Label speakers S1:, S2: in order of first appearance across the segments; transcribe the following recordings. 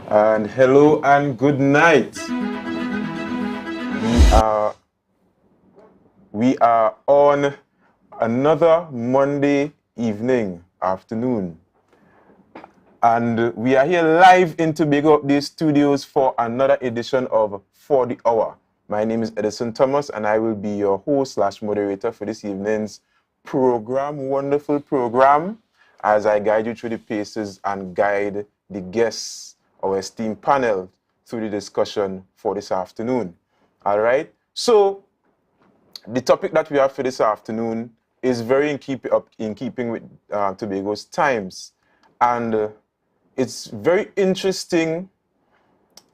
S1: And hello and good night. We are we are on another Monday afternoon. And we are here live in Tobago Update Studios for another edition of For the Hour. My name is Edison Thomas and I will be your host/moderator for this evening's program, wonderful program, as I guide you through the paces and guide the guests, our esteemed panel, through the discussion for this afternoon. All right? So, the topic that we have for this afternoon is very in keeping with Tobago's times. And it's very interesting,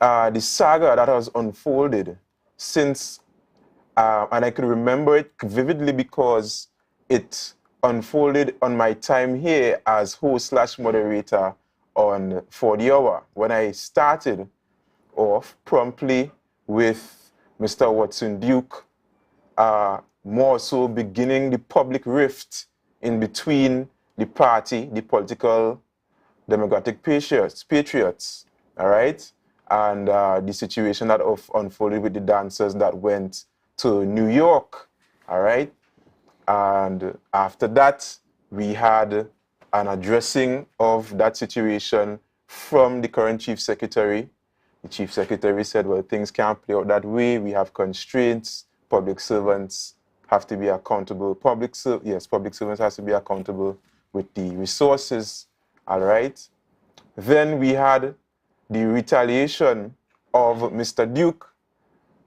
S1: the saga that has unfolded since, and I can remember it vividly because it unfolded on my time here as host/moderator on For the Hour, when I started off promptly with Mr. Watson Duke, more so beginning the public rift in between the party, the political Democratic Patriots, all right? And the situation that unfolded with the dancers that went to New York, all right? And after that, we had an addressing of that situation from the current Chief Secretary. The Chief Secretary said, well, things can't play out that way. We have constraints. Public servants have to be accountable. Public servants have to be accountable with the resources, all right? Then we had the retaliation of Mr. Duke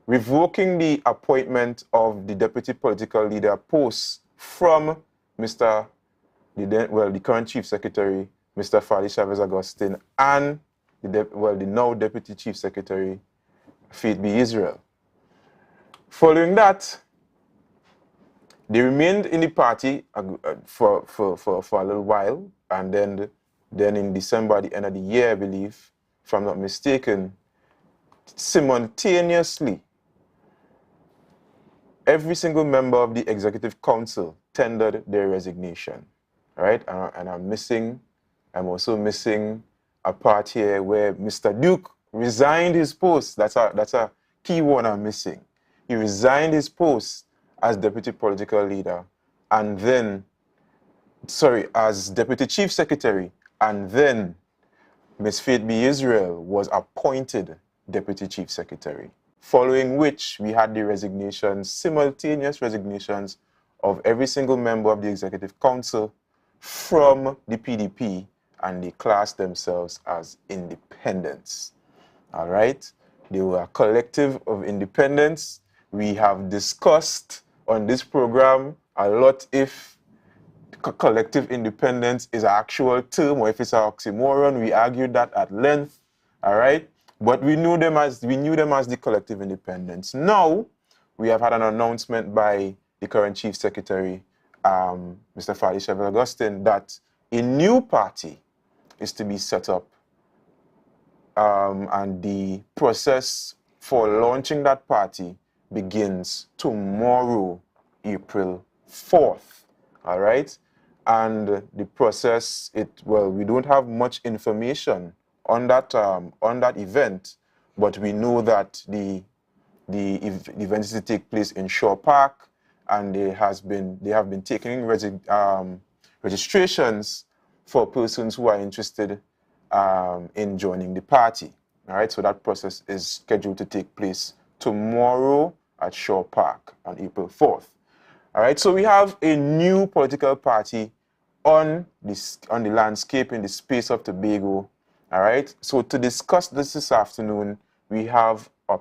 S1: revoking the appointment of the deputy political leader post from the current Chief Secretary, Mr. Fali Chavez Agustin, and the now Deputy Chief Secretary, Faith B. Israel. Following that, they remained in the party for a little while, and then in December, at the end of the year, I believe, if I'm not mistaken, simultaneously, every single member of the Executive Council tendered their resignation, right? And I'm also missing a part here where Mr. Duke resigned his post. That's a key one I'm missing. He resigned his post as deputy political leader, as deputy chief secretary, and then Ms. Faith B. Israel was appointed deputy chief secretary, following which we had the simultaneous resignations of every single member of the Executive Council from the PDP, and they classed themselves as independents. All right? They were a collective of independents. We have discussed on this program a lot if collective independence is an actual term or if it's an oxymoron. We argued that at length, all right? But we knew them as the collective independents. Now, we have had an announcement by the current Chief Secretary, Mr. Fali Chavez Agustin, that a new party is to be set up, and the process for launching that party begins tomorrow, April 4th, all right? And the process, we don't have much information on that event, but we know that the event is to take place in Shaw Park, and they have been taking registrations for persons who are interested in joining the party. All right, so that process is scheduled to take place tomorrow at Shaw Park on April 4th. All right, so we have a new political party on the landscape in the space of Tobago. All right, so to discuss this afternoon, we have a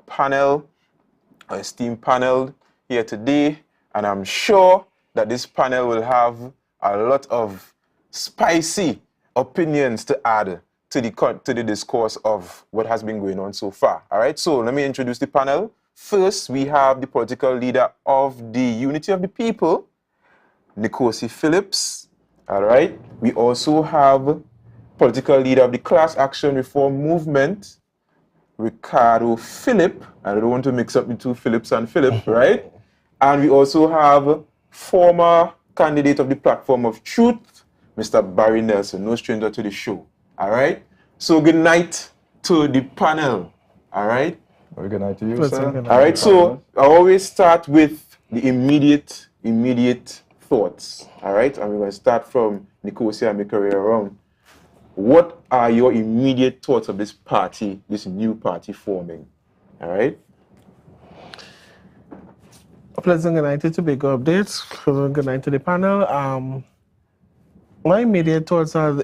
S1: esteemed panel here today, and I'm sure that this panel will have a lot of spicy opinions to add to the discourse of what has been going on so far. All right, so let me introduce the panel. First, we have the political leader of the Unity of the People, Nkosi Phillips. All right, we also have political leader of the Class Action Reform Movement, Ricardo Phillip. I don't want to mix up the two Phillips and Philip, right? And we also have former candidate of the Platform of Truth, Mr. Barry Nelson, no stranger to the show. All right? So good night, to the panel. All right?
S2: Very good night to you,
S3: Pleasant
S2: sir.
S3: good night.
S1: All right, so I always start with the immediate thoughts. All right, and we're going to start from Nicosia and my career around. What are your immediate thoughts of this party, this new party forming? All right.
S3: Pleasant good night to Tobago Updates. Pleasant good night to the panel. My immediate thoughts are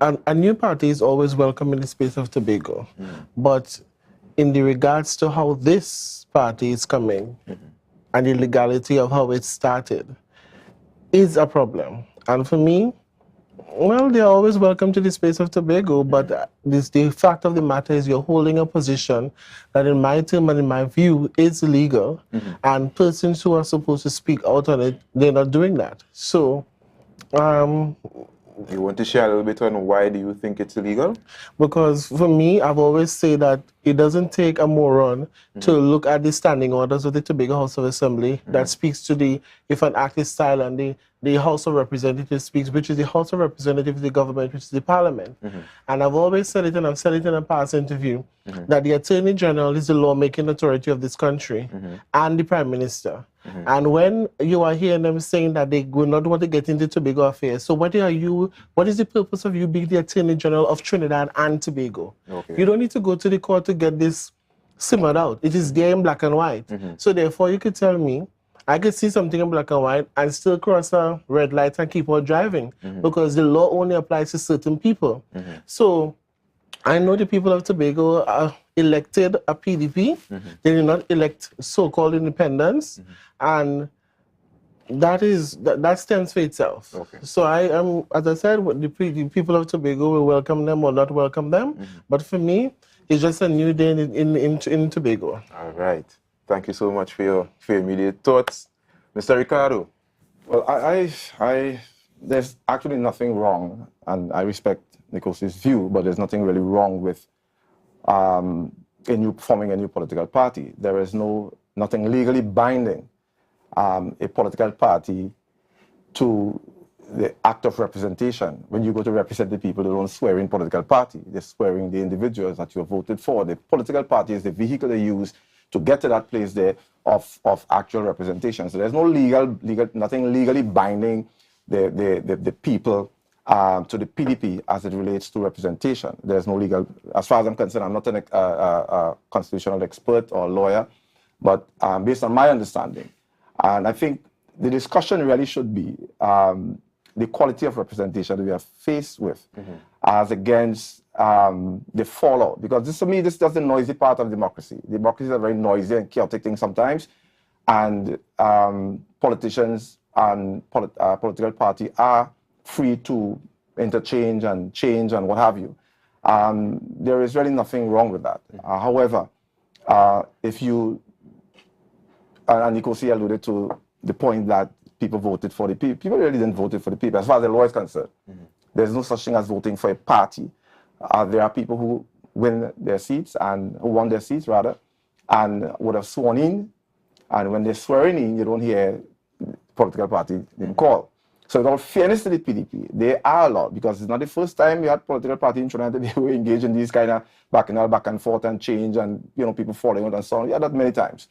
S3: a new party is always welcome in the space of Tobago. But in the regards to how this party is coming and the legality of how it started is a problem. And for me, well, they're always welcome to the space of Tobago, but the fact of the matter is you're holding a position that in my term and in my view is illegal, and persons who are supposed to speak out on it, they're not doing that. So,
S1: You want to share a little bit on why do you think it's illegal?
S3: because for me, I've always said that it doesn't take a moron to look at the standing orders of the Tobago House of Assembly that speaks to if an act is silent, the House of Representatives speaks, which is the House of Representatives of the government, which is the Parliament. And I've always said it, and I've said it in a past interview, that the Attorney General is the lawmaking authority of this country and the Prime Minister. And when you are hearing them saying that they will not want to get into Tobago affairs, so what is the purpose of you being the Attorney General of Trinidad and Tobago?
S1: Okay.
S3: You don't need to go to the court to get this simmered out. It is there in black and white. So therefore you could tell me, I could see something in black and white and still cross a red light and keep on driving because the law only applies to certain people. So I know the people of Tobago elected a PDP. They did not elect so-called independents, and that stands for itself.
S1: Okay.
S3: So I am, as I said, the people of Tobago will welcome them or not welcome them. But for me, it's just a new day in Tobago.
S1: All right. Thank you so much for your immediate thoughts. Mr. Ricardo.
S2: Well, there's actually nothing wrong, and I respect Nicosia's view, but there's nothing really wrong with forming a new political party. There is nothing legally binding a political party to the act of representation. When you go to represent the people, they don't swear in political party. They're swearing the individuals that you have voted for. The political party is the vehicle they use to get to that place there of actual representation. So there's no nothing legally binding the people to the PDP as it relates to representation. There's no legal, as far as I'm concerned, I'm not a constitutional expert or lawyer, but based on my understanding, and I think the discussion really should be the quality of representation that we are faced with as against the fallout. Because this, to me, this is the noisy part of democracy. Democracy is a very noisy and chaotic thing sometimes, and politicians and political party are free to interchange and change and what have you. There is really nothing wrong with that. However, if you, and Nicosia alluded to the point that people voted for the people. People really didn't vote for the people. As far as the law is concerned, there's no such thing as voting for a party. There are people who win their seats and who won their seats rather, and would have sworn in. And when they're swearing in, you don't hear political party being called. So in all fairness to the PDP, they are allowed, because it's not the first time you had political party in Trinidad that they were engaged in these kind of back and forth and change and people falling out and so on. We had that many times.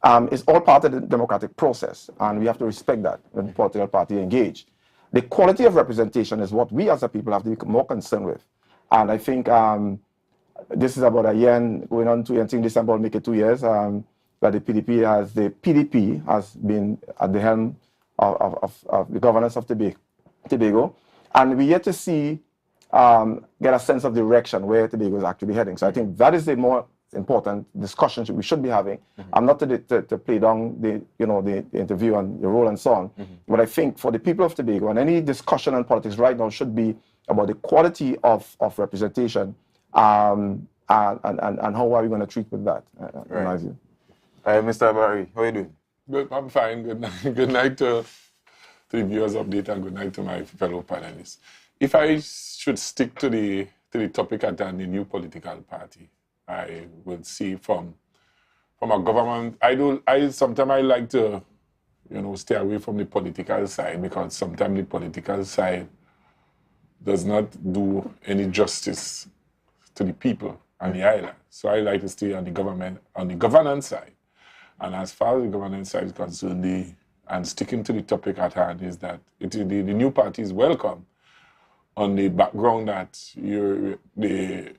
S2: It's all part of the democratic process, and we have to respect that when the political party engage. The quality of representation is what we as a people have to be more concerned with. And I think this is about a year and going on 2 years, I think December will make it 2 years, that the PDP has been at the helm of the governance of Tobago, and we yet to see, get a sense of direction where Tobago is actually heading. So I think that is the more important discussion we should be having. I'm not to play down the interview and the role and so on, but I think for the people of Tobago, and any discussion on politics right now should be about the quality of representation, and how are we going to treat with that, in my view.
S1: Mr. Barry, how are you doing?
S4: Good, I'm fine. Good night. Good night to the viewers update, and good night to my fellow panelists. If I should stick to the topic at hand, the new political party, I would see from a government. Sometimes I like to, stay away from the political side, because sometimes the political side does not do any justice to the people on the island. So I like to stay on the governance side. And as far as the governance side is concerned, and sticking to the topic at hand is that the new party is welcome on the background that the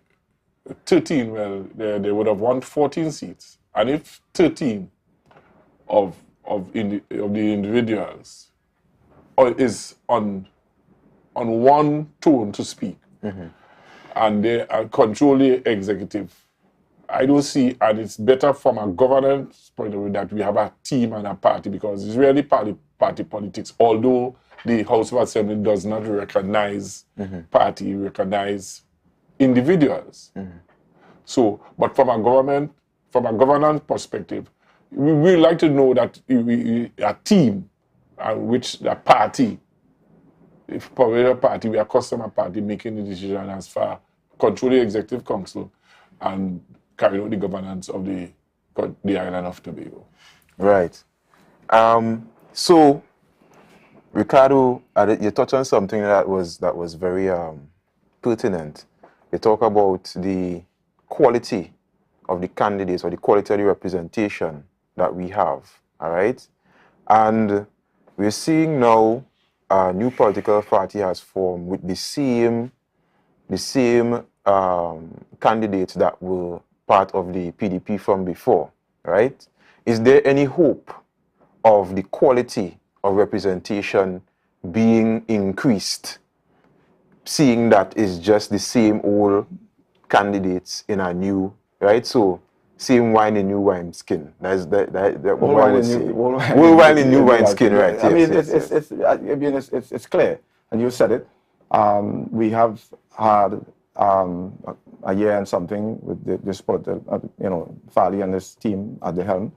S4: 13, well, they would have won 14 seats. And if 13 of the individuals is on one tone to speak, and they control the executive, I don't see, and it's better from a governance point of view that we have a team and a party, because it's really party politics, although the House of Assembly does not recognize party, recognize individuals. So, but from a governance perspective, we like to know that a team, which the party, if a party, we are customer party making the decision as far controlling the executive council and carry out the governance of the island of Tobago.
S1: Right. So, Ricardo, you touched on something that was very pertinent. You talk about the quality of the candidates or the quality of the representation that we have. All right, and we're seeing now a new political party has formed with the same candidates that were part of the PDP from before, right? Is there any hope of the quality of representation being increased, seeing that it's just the same old candidates in a new, right? So, same wine in new wine skin. That's old wine in new wine skin, right?
S2: I mean, it's clear, and you said it. We have had a year and something with this political, Fali and this team at the helm.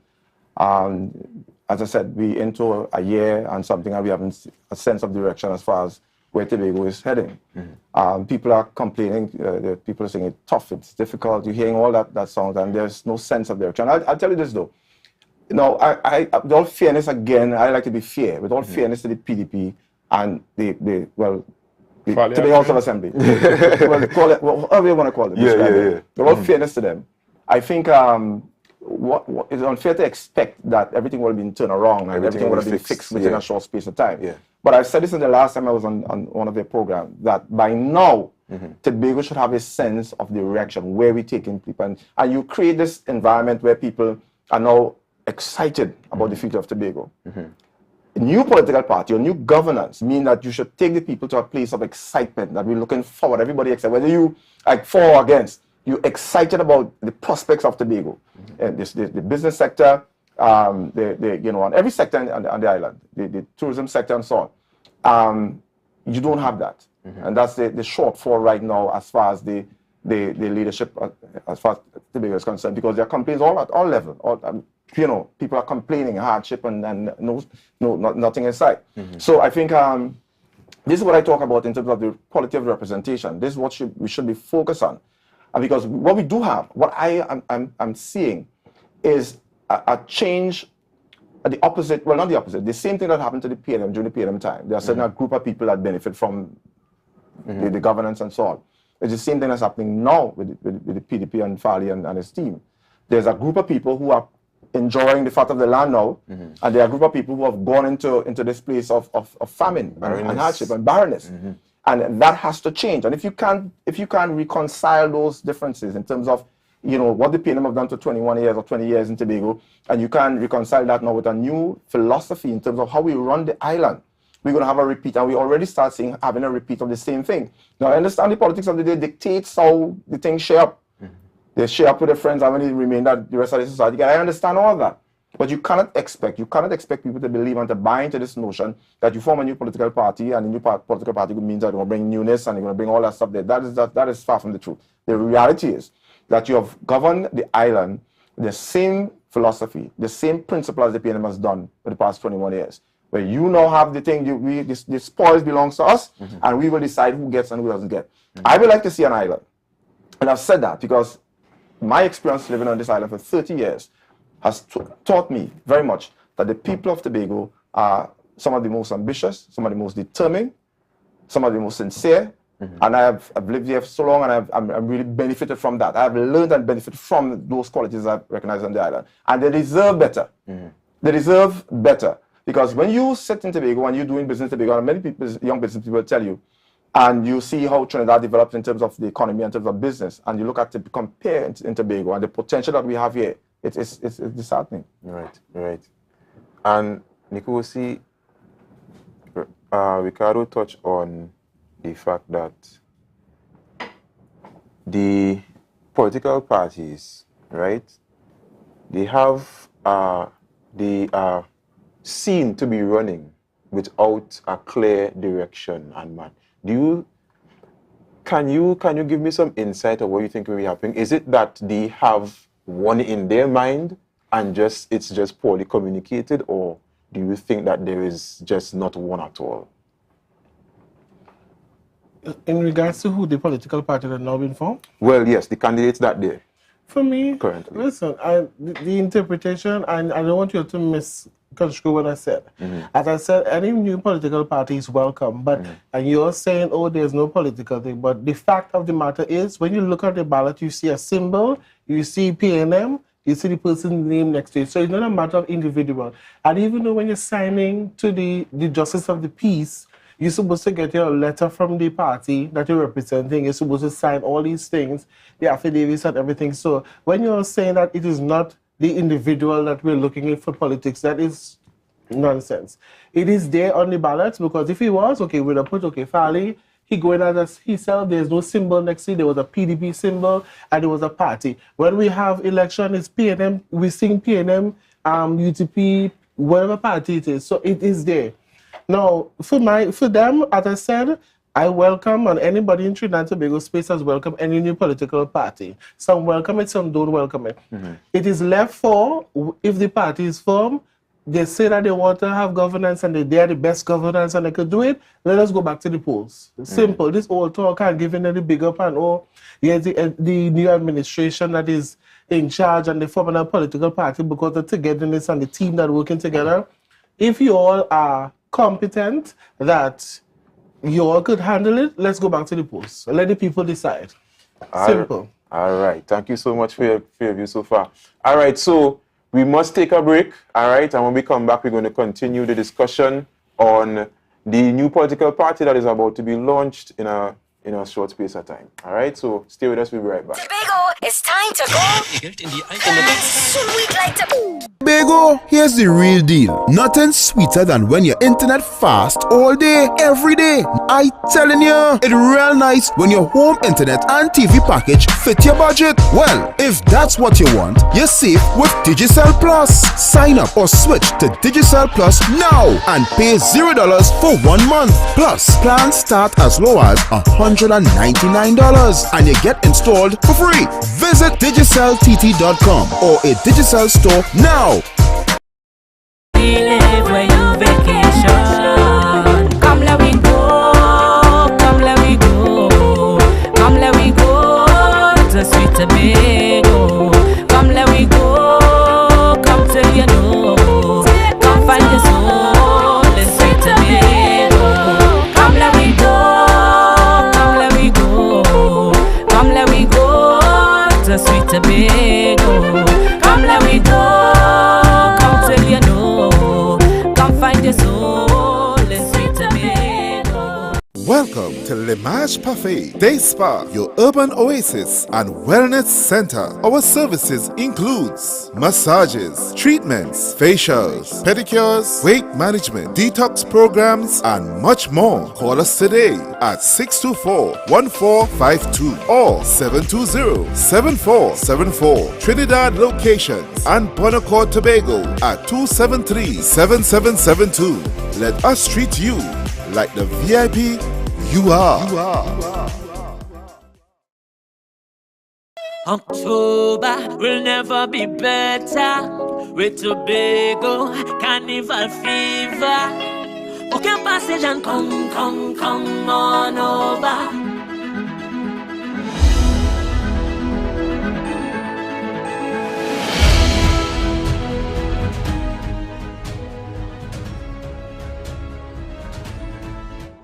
S2: As I said, we into a year and something, and we haven't a sense of direction as far as where Tobago is heading. People are complaining. People are saying it's tough, it's difficult. You're hearing all that sound, and there's no sense of direction. I'll tell you this though. With all fairness, again, I like to be fair. With all fairness to the PDP and the House of Assembly, call it whatever you want to call it.
S1: Yeah.
S2: With all fairness to them, I think what it's unfair to expect that everything will be turned around and everything will be fixed within a short space of time.
S1: Yeah.
S2: But I said this in the last time I was on one of their programs, that by now, Tobago should have a sense of direction, where we're taking people. And you create this environment where people are now excited about the future of Tobago. A new political party or new governance mean that you should take the people to a place of excitement, that we're looking forward, everybody excited, whether you like for or against, you're excited about the prospects of Tobago. And the business sector, on every sector on the island, the tourism sector and so on. You don't have that. And that's the shortfall right now as far as the leadership, as far as Tobago is concerned, because there are complaints at all levels. People are complaining, hardship and nothing in sight. So I think this is what I talk about in terms of the quality of representation. This is what we should be focused on. And because what we do have, what I'm seeing is a change, the opposite, well, not the opposite, the same thing that happened to the PLM during the PLM time. There are certain group of people that benefit from the governance and so on. It's the same thing that's happening now with the PDP and Fali and his team. There's a group of people who are enjoying the fat of the land now, and there are a group of people who have gone into this place of famine and hardship and barrenness. And that has to change. And if you can't reconcile those differences in terms of what the PLM have done to 21 years or 20 years in Tobago, and you can reconcile that now with a new philosophy in terms of how we run the island, we're going to have a repeat, and we already start having a repeat of the same thing. Now, I understand the politics of the day dictates how the things share up. They share up with their friends, and when they remain that the rest of the society. I understand all that. But you cannot expect people to believe and to buy into this notion that you form a new political party, and a new political party means that you're going to bring newness and you're going to bring all that stuff there. That is far from the truth. The reality is that you have governed the island with the same philosophy, the same principle as the PLM has done for the past 21 years. Where you now have the thing, the spoils belongs to us, and we will decide who gets and who doesn't get. I would like to see an island. And I've said that because my experience living on this island for 30 years has taught me very much that the people of Tobago are some of the most ambitious, some of the most determined, some of the most sincere, And I've lived here for so long, and I'm really benefited from that. I've learned and benefited from those qualities I've recognized on the island. And they deserve better. They deserve better. Because when you sit in Tobago, when you're doing business in Tobago, and many people, young business people tell you, and you see how Trinidad develops in terms of the economy, in terms of business, and you look at it, compare in Tobago and the potential that we have here, it's disheartening.
S1: Right. And Nkosi, Ricardo touched on the fact that the political parties, right, they are seen to be running without a clear direction and man. Can you give me some insight of what you think will be happening? Is it that they have one in their mind and it's just poorly communicated, or do you think that there is just not one at all?
S3: In regards to who the political party that now been formed?
S1: Well, yes, the candidates that there.
S3: For me,
S1: currently.
S3: Listen, the interpretation, and I don't want you to misconstrue what I said. As I said, any new political party is welcome, but and you're saying, oh, there's no political thing, but the fact of the matter is, when you look at the ballot, you see a symbol, you see PNM, you see the person's name next to it. So it's not a matter of individual. And even though when you're signing to the Justice of the Peace, you're supposed to get your letter from the party that you're representing. You're supposed to sign all these things, the affidavits and everything. So when you're saying that it is not the individual that we're looking at for politics, that is nonsense. It is there on the ballot, because if he was, okay, we'd have put, okay, Farley, he going as himself, there's no symbol next to it. There was a PDP symbol and there was a party. When we have election, it's PNM, we sing PNM, UTP, whatever party it is. So it is there. Now, for them, as I said, I welcome, and anybody in Trinidad and Tobago space has welcomed any new political party. Some welcome it, some don't welcome it. It is left for, if the party is formed, they say that they want to have governance and they are the best governance and they could do it, let us go back to the polls. Simple. This old talk and giving any big up and, oh, yes, the new administration that is in charge and they form a political party because of the togetherness and the team that are working together. If you all are competent that you all could handle it, let's go back to the polls. Let the people decide. Simple.
S1: All right. Thank you so much for your view so far. All right. So we must take a break. All right. And when we come back, we're going to continue the discussion on the new political party that is about to be launched in a short space of time. All right. So stay with us. We'll be right back.
S5: Tobago, it's time to go. Sweet like
S6: Tobago, here's the real deal. Nothing sweeter than when your internet fast all day, every day. I telling you, it's real nice when your home internet and TV package fit your budget. Well, if that's what you want, you're safe with Digicel Plus. Sign up or switch to Digicel Plus now and pay $0 for 1 month. Plus, plans start as low as $199 and you get installed for free. Visit DigicelTT.com or a Digicel store now.
S7: We live where you vacation. Come let we go, come let we go, come let we go to sweet Tobago. Come let we go, come till you know, come find your soul in sweet Tobago. Come let we go, come let we go, come let we go to sweet Tobago. Come let we go, come till you know, come find your soul in sweet Tobago.
S6: Welcome to L'Image Parfait Day Spa, your urban oasis and wellness center. Our services includes massages, treatments, facials, pedicures, weight management, detox programs, and much more. Call us today at 624-1452 or 720-7474. Trinidad locations and Bonacore, Tobago at 273-7772. Let us treat you like the VIP you are.
S7: October will never be better with Tobago Carnival fever. Okay, passage and come on over.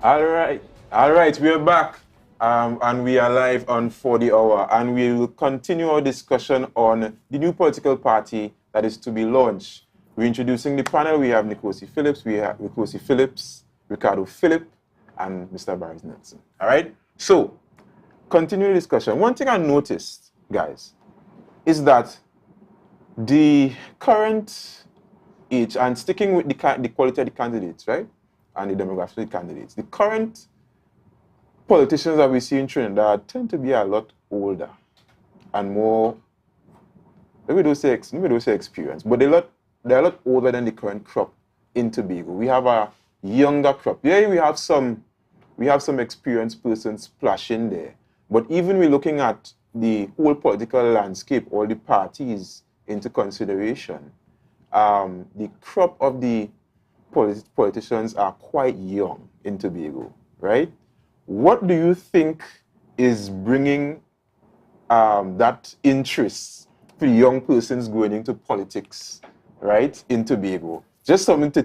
S1: All right, we are back. And we are live on For the Hour, and we will continue our discussion on the new political party that is to be launched. We're introducing the panel. We have Nkosi Phillips, Ricardo Phillip, and Mr. Barry Nelson. All right? So, continue the discussion. One thing I noticed, guys, is that the current age, and sticking with the quality of the candidates, right, and the demographics of the candidates, the current politicians that we see in Trinidad tend to be a lot older and more, maybe don't say experience, but they're a lot older than the current crop in Tobago. We have a younger crop. Yeah, we have some experienced persons splashing there. But even we're looking at the whole political landscape, all the parties into consideration, the crop of the politicians are quite young in Tobago, right? What do you think is bringing that interest for young persons going into politics, right, in Tobago? Just something to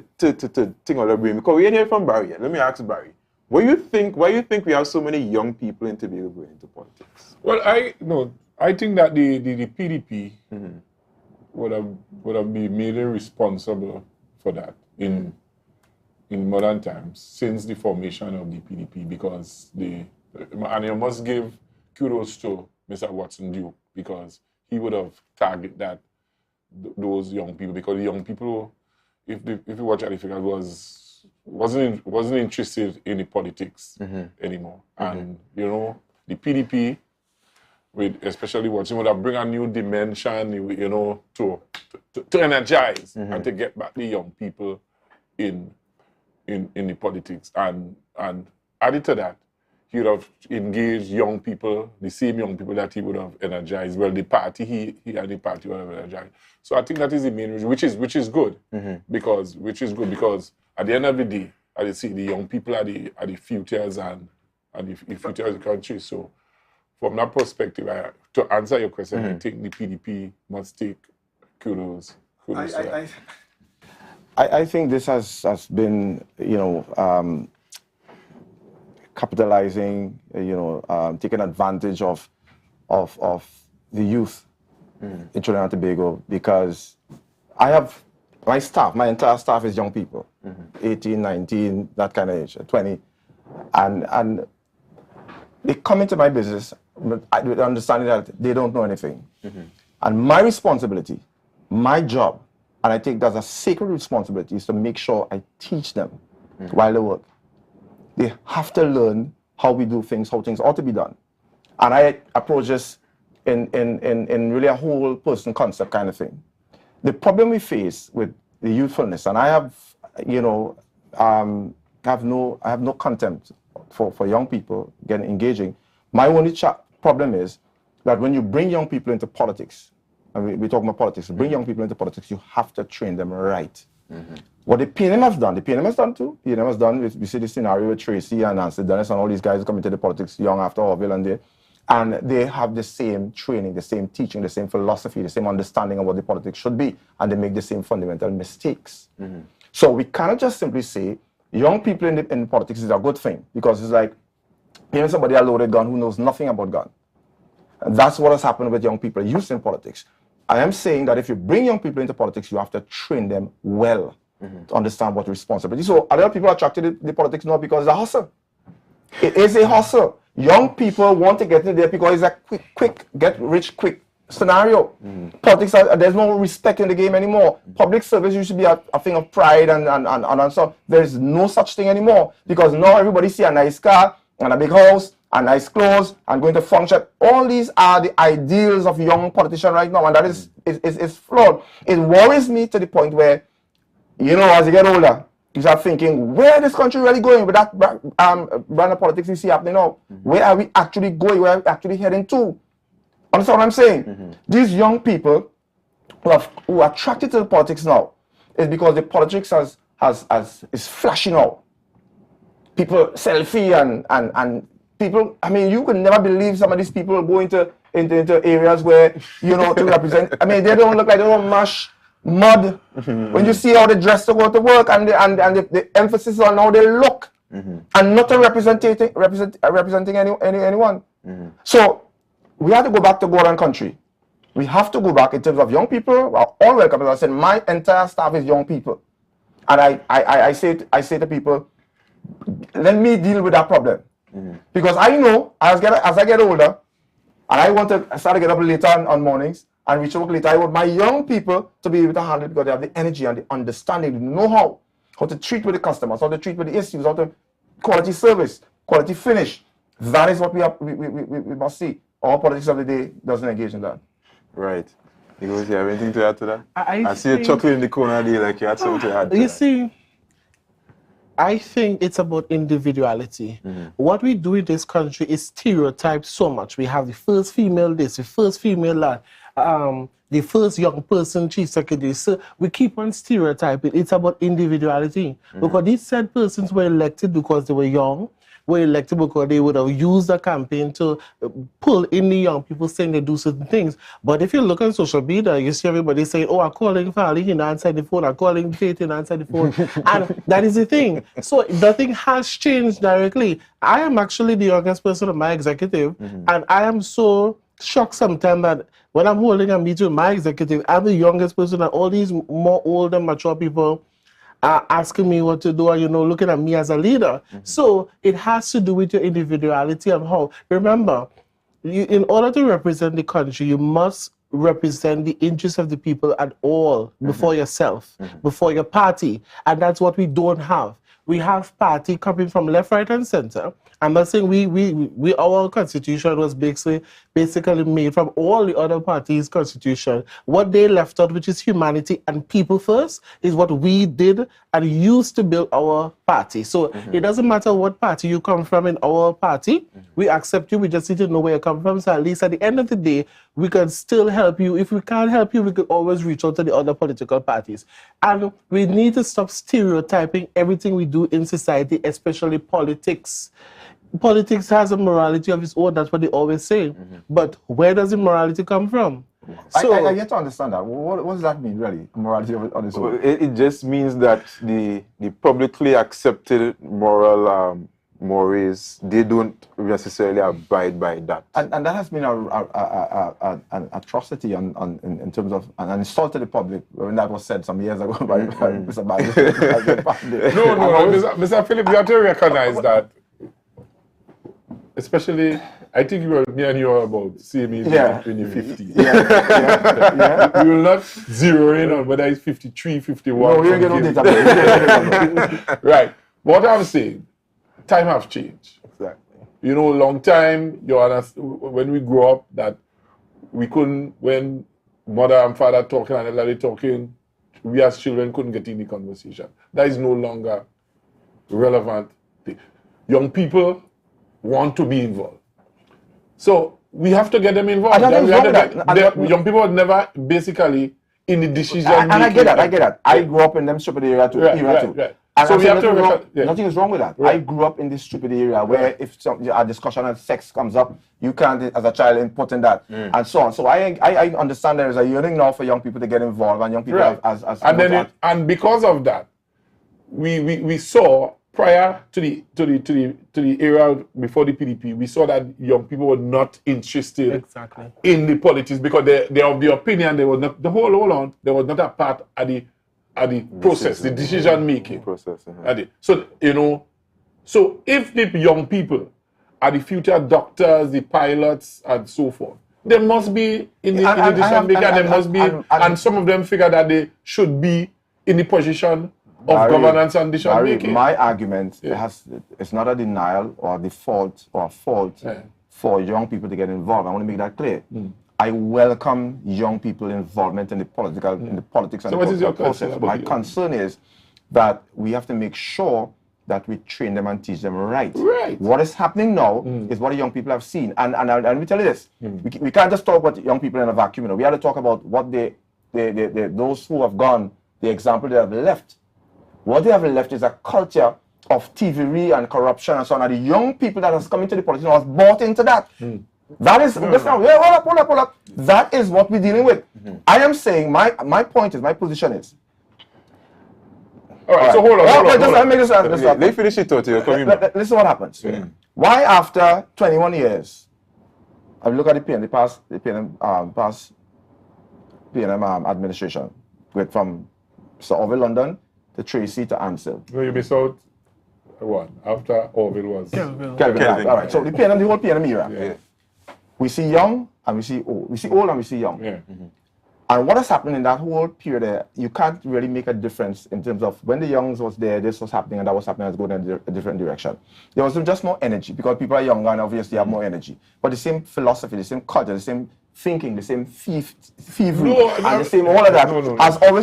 S1: think on the brain. Because we're here from Barry. Let me ask Barry. Why do you think we have so many young people in Tobago going into politics?
S4: Well, I think that the PDP would have been made responsible for that in modern times since the formation of the PDP, because and you must give kudos to Mr. Watson Duke, because he would have targeted those young people, because the young people, if you watch at the figure, wasn't interested in the politics anymore. And the PDP, with especially Watson, would have bring a new dimension, to energize and to get back the young people in the politics. And added to that, he would have engaged young people, the same young people that he would have energized. Well, the party, he and the party would have energized. So I think that is the main reason, which is good, because at the end of the day, I see the young people are the futures and the future of the country. So from that perspective, to answer your question, I think the PDP must take kudos.
S2: I think this has been, capitalizing, taking advantage of the youth in Trinidad and Tobago, because I have my entire staff is young people, 18, 19, that kind of age, 20, and they come into my business with understanding that they don't know anything. And my responsibility, my job, and I think that's a sacred responsibility, is to make sure I teach them while they work. They have to learn how we do things, how things ought to be done. And I approach this in really a whole person concept kind of thing. The problem we face with the youthfulness, and I have, I have no contempt for young people getting engaging. My only problem is that when you bring young people into politics, and we're talking about politics, bring young people into politics, you have to train them right. What the PNM has done too. PNM has done, we see the scenario with Tracy and Nancy Dennis and all these guys coming to the politics young after Orville, and they have the same training, the same teaching, the same philosophy, the same understanding of what the politics should be, and they make the same fundamental mistakes. So we cannot just simply say young people in politics is a good thing, because it's like hearing somebody a loaded gun who knows nothing about gun. And that's what has happened with young people used in politics. I am saying that if you bring young people into politics, you have to train them well to understand what responsibility. So a lot of people are attracted to the politics now because it's a hustle. It is a hustle. Young people want to get in there because it's a quick, get rich quick scenario. Politics, there's no respect in the game anymore. Public service used to be a thing of pride and so there's no such thing anymore, because now everybody see a nice car and a big house and nice clothes and going to function. All these are the ideals of young politicians right now, and that is flawed. It worries me to the point where, as you get older, you start thinking, where is this country really going with that brand of politics you see happening now? Where are we actually going? Where are we actually heading to? Understand what I'm saying? These young people who are attracted to the politics now is because the politics is flashing out. People selfie and people, I mean, you could never believe some of these people go into areas where, to represent, I mean, they don't look like they don't mash mud. When you see how they dress to go to work and the emphasis on how they look, and not representing anyone. So we have to go back to God and country. We have to go back in terms of young people are all welcome. As I said, my entire staff is young people. And I say to people, let me deal with that problem. Because I know as I get older, and I start to get up later on mornings and reach work later, I want my young people to be able to handle it because they have the energy and the understanding, the know-how to treat with the customers, how to treat with the issues, how to quality service, quality finish. That is what we must see. Our politics of the day doesn't engage in that.
S1: Right. You guys have anything to add to that?
S3: I
S1: see you chuckling in the corner there like you had something to add to
S3: You
S1: that.
S3: see, I think it's about individuality. What we do in this country is stereotype so much. We have the first female this, the first female that, the first young person chief secretary. So we keep on stereotyping. It's about individuality. Because these said persons were elected because they were young, were elected because they would have used the campaign to pull in the young people saying they do certain things. But if you look on social media, you see everybody saying, oh, I'm calling Fali, he not answer the phone, I'm calling Faith, he not answer the phone. And that is the thing. So nothing has changed directly. I am actually the youngest person on my executive, and I am so shocked sometimes that when I'm holding a meeting with my executive, I'm the youngest person, and all these more older, mature people are asking me what to do, and looking at me as a leader. So it has to do with your individuality and how. Remember, in order to represent the country, you must represent the interests of the people at all before yourself, before your party, and that's what we don't have. We have party coming from left, right, and center. I'm not saying our constitution was basically made from all the other parties' constitution. What they left out, which is humanity and people first, is what we did and used to build our party. So it doesn't matter what party you come from in our party. We accept you. We just need to know where you come from. So at least at the end of the day, we can still help you. If we can't help you, we could always reach out to the other political parties. And we need to stop stereotyping everything we do in society, especially politics. Politics has a morality of its own. That's what they always say. But where does the morality come from?
S2: So I get to understand that. What does that mean, really? Morality of its own.
S1: It just means that the publicly accepted moral mores, they don't necessarily abide by that.
S2: And that has been an atrocity in terms of an insult to the public when that was said some years ago by Mr. Biden.
S4: No, Mr. Philip, you have to recognize that. Especially, I think me and you are about same age in the 50s. We will not zero in on whether it's 53, 51.
S2: No, we don't get no data.
S4: Right. What I'm saying, time has changed.
S1: Exactly.
S4: Long time, when we grew up, that we couldn't, when mother and father talking and everybody talking, we as children couldn't get in the conversation. That is no longer relevant. Young people want to be involved. So we have to get them involved. Young people are never basically in the decision making.
S2: And I get that. I grew up in them stupid area too.
S4: Right.
S2: And so we have nothing is wrong with that. Right. I grew up in this stupid area where if a discussion on sex comes up, you can't, as a child, input in that, and so on. So I understand there is a yearning now for young people to get involved, and young people
S4: and because of that, we saw prior to the era before the PDP, we saw that young people were not interested in the politics because they of the opinion they was not there was not a part of the process, the decision making
S1: process.
S4: So if the young people are the future doctors, the pilots, and so forth, they must be in the decision making, and some of them figure that they should be in the position of governance and decision making.
S2: My argument it's not a denial or default or a fault for young people to get involved. I want to make that clear. I welcome young people involvement in the politics and the political process. My concern is that we have to make sure that we train them and teach them right. What is happening now is what the young people have seen. And let me tell you this, we can't just talk about young people in a vacuum. We have to talk about what those who have gone, the example they have left. What they have left is a culture of thievery and corruption and so on. And the young people that has come into the politics has bought into that. That is, hold up. That is what we're dealing with. I am saying, my point is, my position is,
S4: All right, so hold on.
S2: Let me just
S1: Let me finish it out. You're coming back.
S2: Listen what happens. Why after 21 years, I look at the PNM, past PNM administration, went from Sir Orville London to Tracy to Ansel.
S4: No, you miss out one after Orville was.
S2: Kelvin. All right. So the whole PNM era.
S4: Yeah.
S2: We see young and we see old. We see old and we see young.
S4: Yeah.
S2: And what has happened in that whole period there, you can't really make a difference in terms of when the youngs was there, this was happening and that was happening, it's going in a different direction. There was just more energy because people are younger and obviously have more energy. But the same philosophy, the same culture, the same thinking, the same thievery, and the same all of that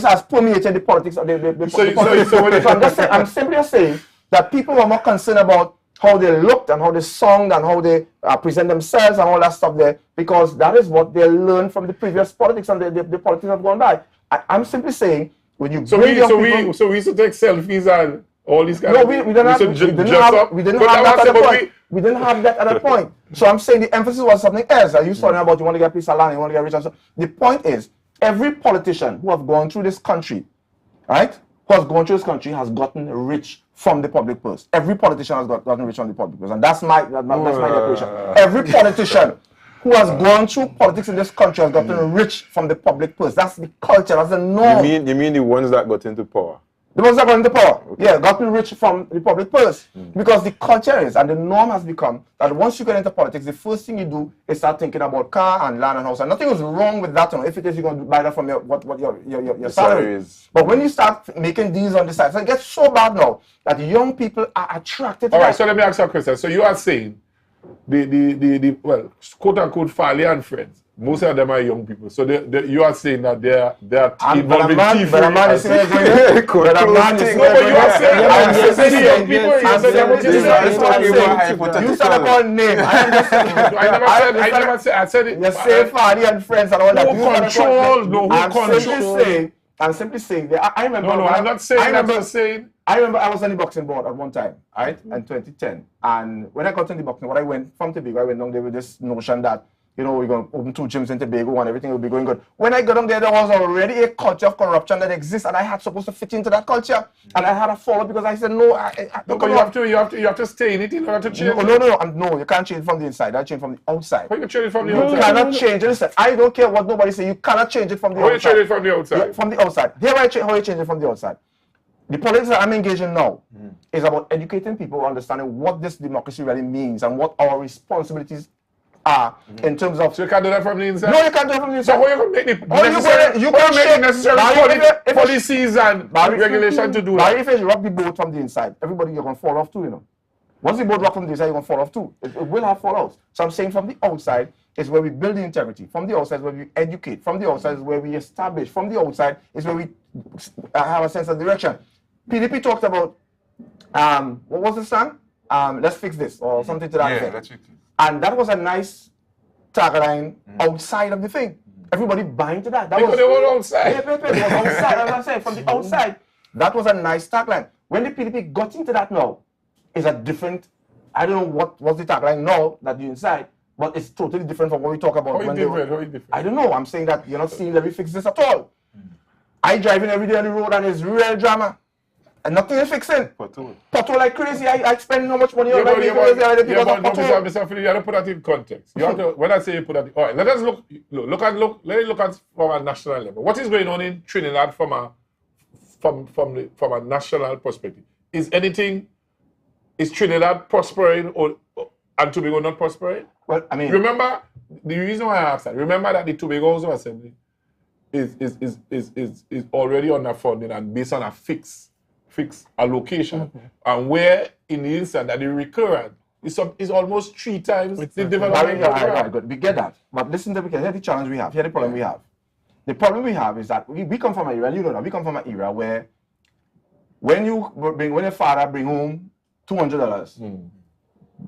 S2: has permeated the politics of the I'm simply saying that people are more concerned about how they looked and how they sung and how they present themselves and all that stuff there, because that is what they learned from the previous politics and the politics have gone by. I'm simply saying, when you
S4: So we used to take selfies and all these kind of
S2: we didn't have that at that point. So I'm saying the emphasis was something else. You talking about you want to get peace of land, you want to get rich. So the point is, every politician who have gone through this country, right, has gotten rich from the public purse. Every politician has gotten rich from the public purse, and that's my declaration. Every politician who has gone through politics in this country has gotten rich from the public purse. That's the culture. That's the norm.
S1: You mean the ones that got into power?
S2: The ones that got into power, yeah, gotten rich from the public purse. Because the culture is, and the norm has become, that once you get into politics, the first thing you do is start thinking about car and land and house. And nothing is wrong with that. If it is, you're going to buy that from your salary is. But when you start making deals on the side, so it gets so bad now that young people are attracted to
S4: All right, so let me ask you a question. So you are saying the quote unquote family and friends, most of them are young people. So you are saying that they are involved in TV.
S2: But a man is saying you started calling names.
S4: I said it.
S2: You say family and friends and all that.
S4: Who control?
S2: I'm simply saying that I remember.
S4: No, I'm not saying that. I'm saying.
S2: I remember I was on the boxing board at one time, right, in 2010. And when I got on the boxing board, I went from Tobago. I went down there with this notion that, you know, we're going to open 2 gyms in Tobago and everything will be going good. When I got on there, there was already a culture of corruption that exists, and I had supposed to fit into that culture. And I had a follow because I said, no,
S4: you have to stay in it in order to change.
S2: No, you can't change from the inside. I change from the outside.
S4: How you change it from the outside?
S2: You cannot change it. Listen, I don't care what nobody say. You cannot change it from the outside.
S4: How you change it from the outside?
S2: Yeah, from the outside. Here how you change it from the outside. The politics that I'm engaging now is about educating people, understanding what this democracy really means and what our responsibilities are in terms of.
S4: So you can't do that from the inside?
S2: No, you can't do it from the inside.
S4: So how you going to make the necessary policies and regulation to do that?
S2: If you rock the boat from the inside, everybody you're going to fall off too, you know. Once the boat rock from the inside, you're going to fall off too. It will have fallouts. So I'm saying from the outside is where we build the integrity. From the outside is where we educate. From the outside is where we establish. From the outside is where we have a sense of direction. PDP talked about, what was the song? Let's fix this, or something to that effect. And that was a nice tagline outside of the thing. Everybody buying to that. That was
S4: outside.
S2: It was outside, as I'm saying, from the outside. That was a nice tagline. When the PDP got into that now, it's a different, I don't know what's the tagline now that you inside, but it's totally different from what we talk about.
S4: How is different?
S2: I don't know. I'm saying that you're not seeing let me fix this at all. I driving every day on the road and it's real drama. And nothing is fixing. Pothole like crazy. I spend how much money on my vehicles because of pothole.
S4: Mr. Philly, you have to put that in context. You have to, when I say you put that, all right, let us look at from a national level. What is going on in Trinidad from a national perspective? Is Trinidad prospering and Tobago not prospering?
S2: Well, I mean,
S4: remember the reason why I asked that. Remember that the Tobago House of Assembly is already underfunded and based on a fixed allocation, and where in the instant that the recurrent is almost 3 times the development.
S2: Right, good. We get that. But listen to here's the challenge we have. Here's the problem we have. The problem we have is that we come from an era, you know that, we come from an era where when your father bring home $200,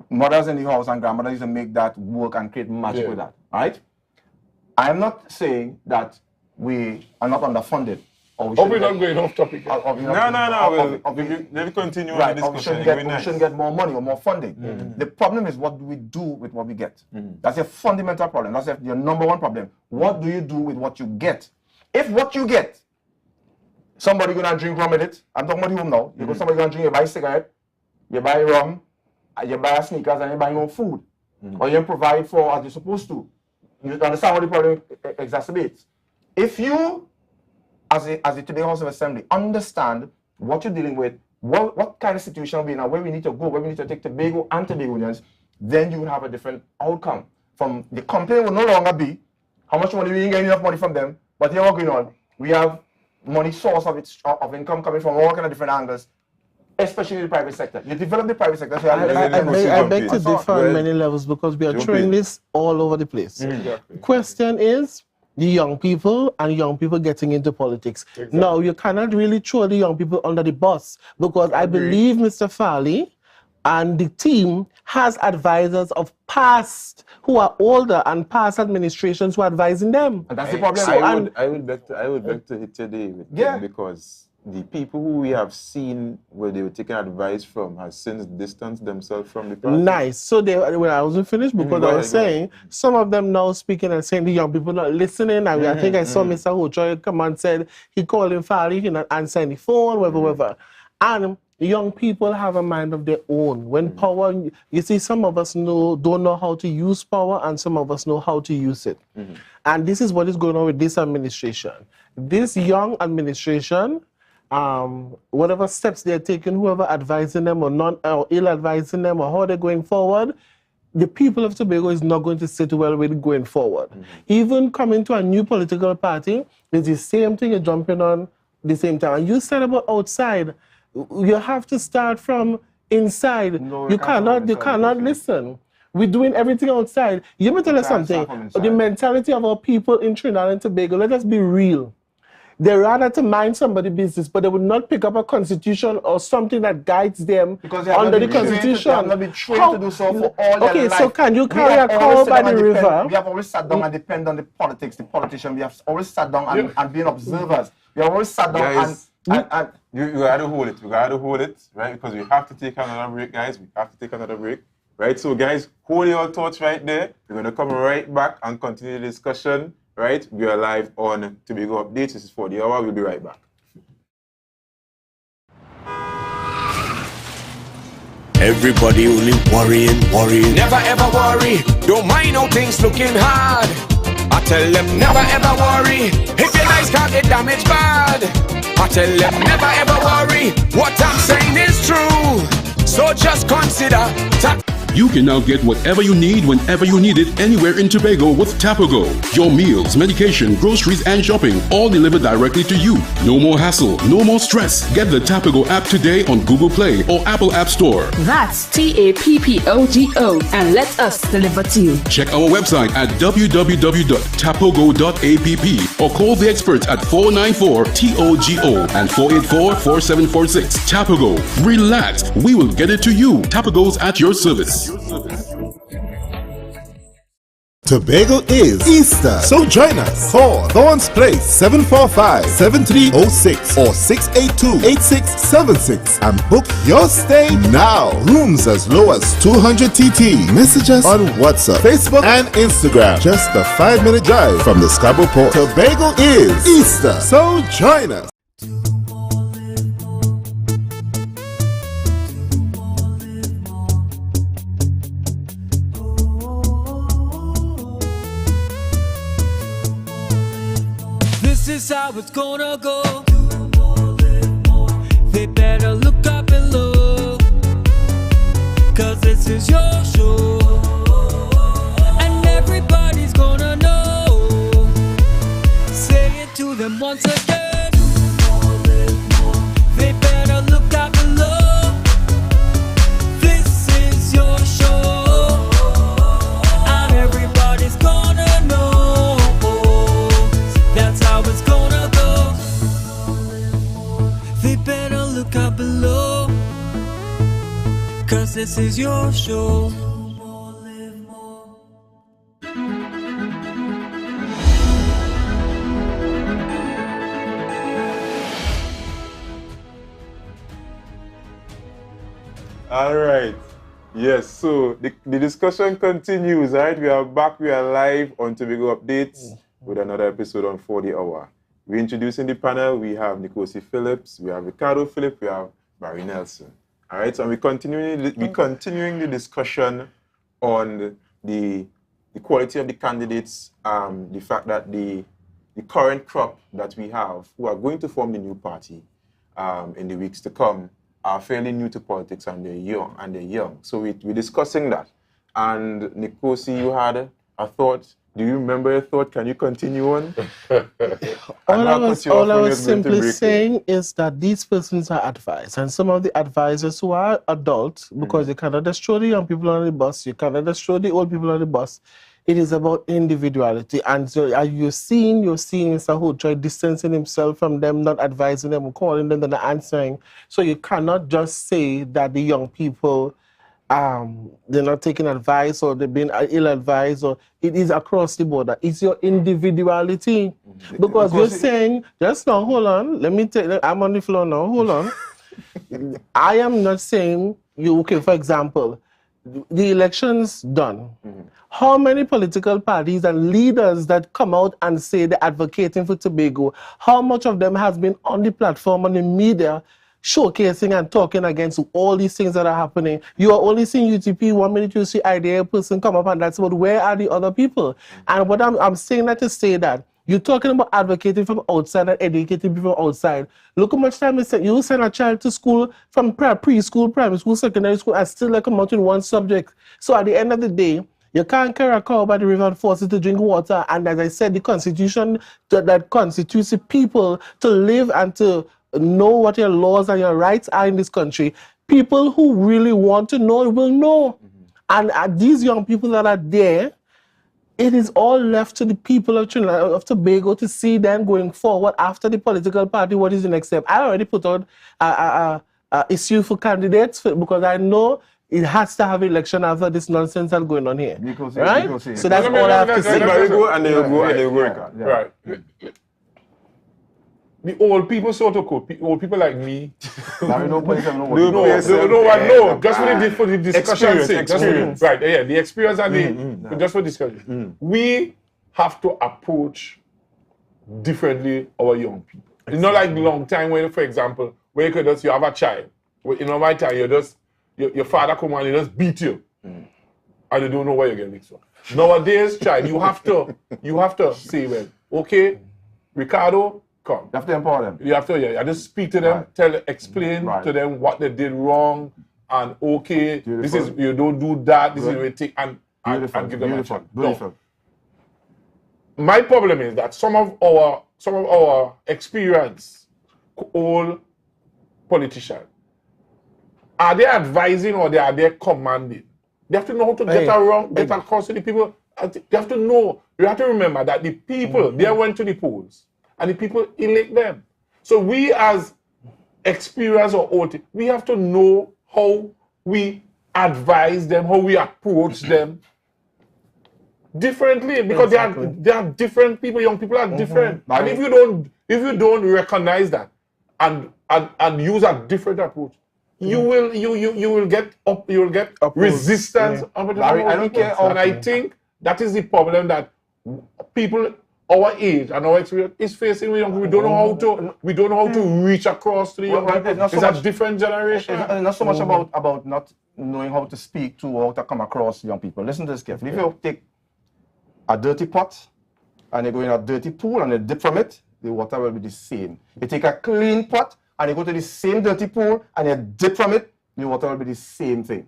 S2: mothers in the house and grandmothers used to make that work and create magic with that, right? I am not saying that we are not underfunded.
S4: Hope we're not going off topic.
S1: No. Let me continue
S2: right,
S1: the discussion.
S2: We shouldn't get more money or more funding. The problem is, what do we do with what we get? That's a fundamental problem. That's your number one problem. What do you do with what you get? If what you get somebody gonna drink rum with it. I'm talking about home now. You go somebody gonna drink, you buy a cigarette, you buy rum, you buy sneakers, and you buy your own food. Or you provide for as you're supposed to. You understand what the problem exacerbates. If you, as a Tobago House of Assembly, understand what you're dealing with, what kind of situation we're in, and where we need to go, where we need to take Tobago and Tobagonians, then you will have a different outcome. From the complaint will no longer be how much money we ain't getting enough money from them, but here what's going on. We have money source of income coming from all kind of different angles, especially the private sector. You develop the private sector. So
S3: I beg to differ on many levels because we are throwing this all over the place. Question is the young people and young people getting into politics. Exactly. Now, you cannot really throw the young people under the bus because I believe Mr. Farley and the team has advisors of past who are older and past administrations who are advising them.
S2: And that's the problem.
S1: I would beg to hit today with them because the people who we have seen where they were taking advice from has since distanced themselves from the party.
S3: Nice. So when I wasn't finished because I was saying some of them now speaking and saying the young people not listening. And I think I saw Mr. Hochoy come and said he called him Farley, he not answering the phone, whatever. And young people have a mind of their own. When power, you see, some of us don't know how to use power, and some of us know how to use it. And this is what is going on with this administration. This young administration, whatever steps they're taking, whoever advising them or ill advising them or how they're going forward, the people of Tobago is not going to sit well with it going forward. Even coming to a new political party is the same thing you're jumping on the same time. And you said about outside, you have to start from inside. No, you cannot listen. We're doing everything outside. You may tell us something. The mentality of our people in Trinidad and Tobago, let us be real. They rather to mind somebody's business, but they would not pick up a constitution or something that guides them under the constitution.
S2: They have not been trained to do so for all their life.
S3: So can you carry a cow by the river?
S2: We have always sat down and depend on the politics, the politician. We have always sat down and been observers. We have always sat down and
S1: you gotta hold it. We gotta hold it, right? Because we have to take another break, guys. We have to take another break, right? So, guys, hold your thoughts right there. We're gonna come right back and continue the discussion, right? We are live on Tobago Updates. This is for the hour. We'll be right back.
S8: Everybody only worrying. Never ever worry. Don't mind how things looking hard. I tell them never ever worry. If your life can't get damaged bad. I tell them never ever worry. What I'm saying is true. So just consider.
S9: You can now get whatever you need whenever you need it anywhere in Tobago with Tapago. Your meals, medication, groceries, and shopping all delivered directly to you. No more hassle, no more stress. Get the Tapago app today on Google Play or Apple App Store.
S10: That's TAPPOGO and let us deliver to you.
S9: Check our website at www.tapogo.app or call the experts at 494-TOGO and 484-4746. Tapago. Relax. We will get it to you. Tapago's at your service.
S6: Tobago is Easter, so join us. Call Thorns Place 745-7306 or 682-8676 and book your stay now. Rooms as low as 200 TT. Message us on WhatsApp, Facebook, and Instagram. Just a 5-minute drive from the Scarborough Port. Tobago is Easter, so join us.
S7: This is how it's gonna go. They better look up and look, 'cause this is your show, and everybody's gonna know. Say it to them once again. They better look up and look. This is your show, and everybody's gonna know. That's how it's gonna go. They better look up below, 'cause this is your show.
S1: All right. Yes, so the discussion continues, right? We are back. We are live on Tobago Updates with another episode on 40 Hour. We're introducing the panel. We have Nkosi Phillips, we have Ricardo Phillips, we have Barry Nelson. All right, so we're continuing the discussion on the quality of the candidates, the fact that the current crop that we have, who are going to form the new party in the weeks to come, are fairly new to politics and they're young. So we're discussing that. And Nkosi, you had a thought. Do you remember your thought? Can you continue on?
S3: All I was simply saying is that these persons are advised, and some of the advisors who are adults, because you cannot just throw the young people on the bus, you cannot just throw the old people on the bus. It is about individuality. And so as you're seeing Mr. Hood try distancing himself from them, not advising them, calling them, not answering. So you cannot just say that the young people, they're not taking advice or they're being ill-advised, or it is across the border. It's your individuality. Because you're saying, just now, hold on, let me tell you, I'm on the floor now, hold on. I am not saying okay, for example, the election's done. How many political parties and leaders that come out and say they're advocating for Tobago, how much of them has been on the platform, on the media, showcasing and talking against all these things that are happening? You are only seeing UTP, 1 minute you see IDEA person come up and that's about where are the other people? And what I'm saying that to say that you're talking about advocating from outside and educating people from outside. Look how much time you send a child to school from preschool, primary school, secondary school, and still come out in one subject. So at the end of the day, you can't carry a cow by the river and force it to drink water. And as I said, the Constitution that constitutes the people to live and to know what your laws and your rights are in this country. People who really want to know will know. And these young people that are there, it is all left to the people of Trinidad, of Tobago, to see them going forward after the political party. What is the next step? I already put out a issue for candidates because I know it has to have election after this nonsense that's going on here. Right? So that's all I have to say.
S4: Right. The old people sort of cool. Old people like me. No, just for the discussion sake. Right, yeah, the experience and just for discussion. We have to approach differently our young people. It's not like long time when, for example, when you have a child. In my time, your father come and he just beat you. And you don't know where you're getting from. Nowadays, child, you have to say, well, okay, Ricardo, come.
S2: You have to empower them.
S4: You have to, just speak to them, explain to them what they did wrong, and okay, this is, you don't do that, this is what you take, and give them a chance. No. My problem is that some of our experienced old politicians, are they advising or are they commanding? They have to know how to get across to the people. They have to know. You have to remember that the people, they went to the polls. And the people elect them. So we as experienced or old, we have to know how we advise them, how we approach them differently, because they are different people. Young people are different. And if you don't recognize that and use a different approach, you will get resistance.
S2: Larry, I don't care.
S4: And I think that is the problem that people our age and our experience is facing with young people. We don't know how to reach across to the young people. It's a different generation.
S2: It's not so much about not knowing how to speak to or how to come across young people. Listen to this carefully. If you take a dirty pot and you go in a dirty pool and you dip from it, the water will be the same. You take a clean pot and you go to the same dirty pool and you dip from it, the water will be the same thing.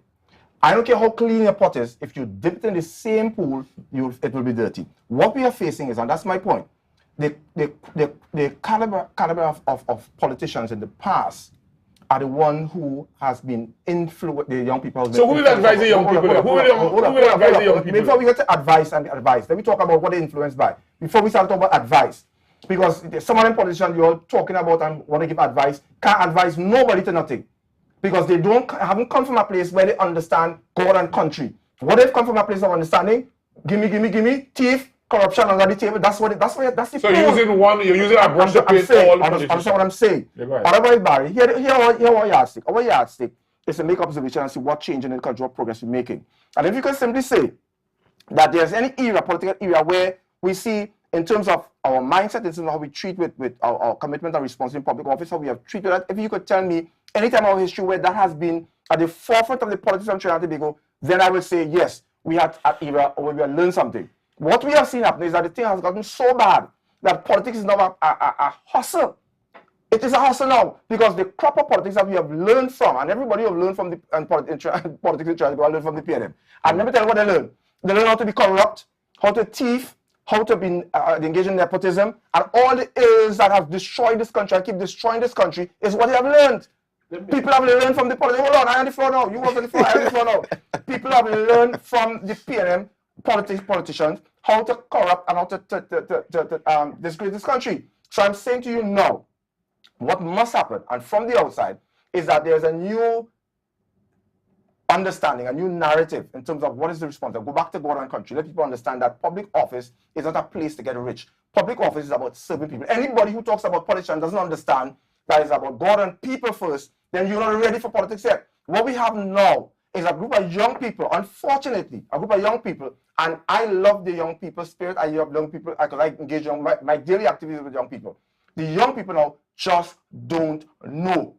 S2: I don't care how clean your pot is, if you dip it in the same pool, it will be dirty. What we are facing is, and that's my point, the caliber of politicians in the past are the one who has been influenced, the young people.
S4: So who will advise the young people? Who will advise the young people?
S2: Before we get to advice, let me talk about what they're influenced by. Before we start talking about advice. Because some of them politicians you're talking about and want to give advice, can't advise nobody to nothing. Because they haven't come from a place where they understand God and country. What they've come from a place of understanding, gimme, thief, corruption under the table. That's the.
S4: So you're using a brush to paint all.
S2: Understand what I'm saying? Otherwise, Barry, here our yardstick. Our yardstick is to make observation and see what change in the country, what progress we're making. And if you can simply say that there's any era, political era, where we see in terms of our mindset, in terms of how we treat with our commitment and responsibility in public office, how we have treated that. If you could tell me any time in our history where that has been at the forefront of the politics of Trinidad and Tobago, then I would say yes, we had an era where we had learned something. What we have seen happen is that the thing has gotten so bad that politics is now a hustle. It is a hustle now because the proper politics that we have learned from, and everybody have learned from the politics in Trinidad, learned from the PNM. And let me tell you what they learn. They learn how to be corrupt, how to thief, how to be engaged in nepotism, and all the ills that have destroyed this country and keep destroying this country is what they have learned. People have learned from the politics. Hold on, I am on the floor now. You was on the floor, I am on the floor now. People have learned from the PNM politicians how to corrupt and how to disgrace this country. So I'm saying to you now, what must happen, and from the outside, is that there's a new understanding, a new narrative in terms of what is the response. Go back to God and country. Let people understand that public office is not a place to get rich. Public office is about serving people. Anybody who talks about politicians doesn't understand that it's about God and people first, then you're not ready for politics yet. What we have now is a group of young people, unfortunately, a group of young people, and I love the young people spirit. I love young people because I engage in my daily activities with young people. The young people now just don't know.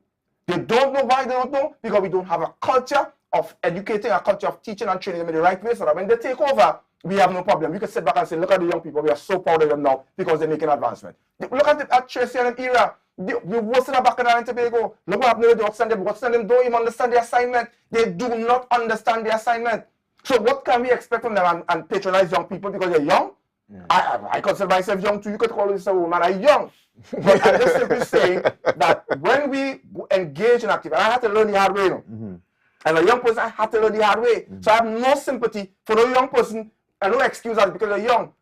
S2: They don't know why they don't know, because we don't have a culture of educating, a culture of teaching and training them in the right way, so that when they take over, we have no problem. We can sit back and say, look at the young people, we are so proud of them now because they're making advancement. Look at Tracy and era. We worse in the back of the Tobago. Look what happened with the What's them don't even understand the assignment. They do not understand the assignment. So what can we expect from them and patronize young people because they're young? I consider myself young too. You could call yourself a woman. I'm young. But I'm just simply saying that when we engage in activity, I had to learn the hard way. As a young person, I had to learn the hard way. So I have no sympathy for no young person and no excuse because they're young.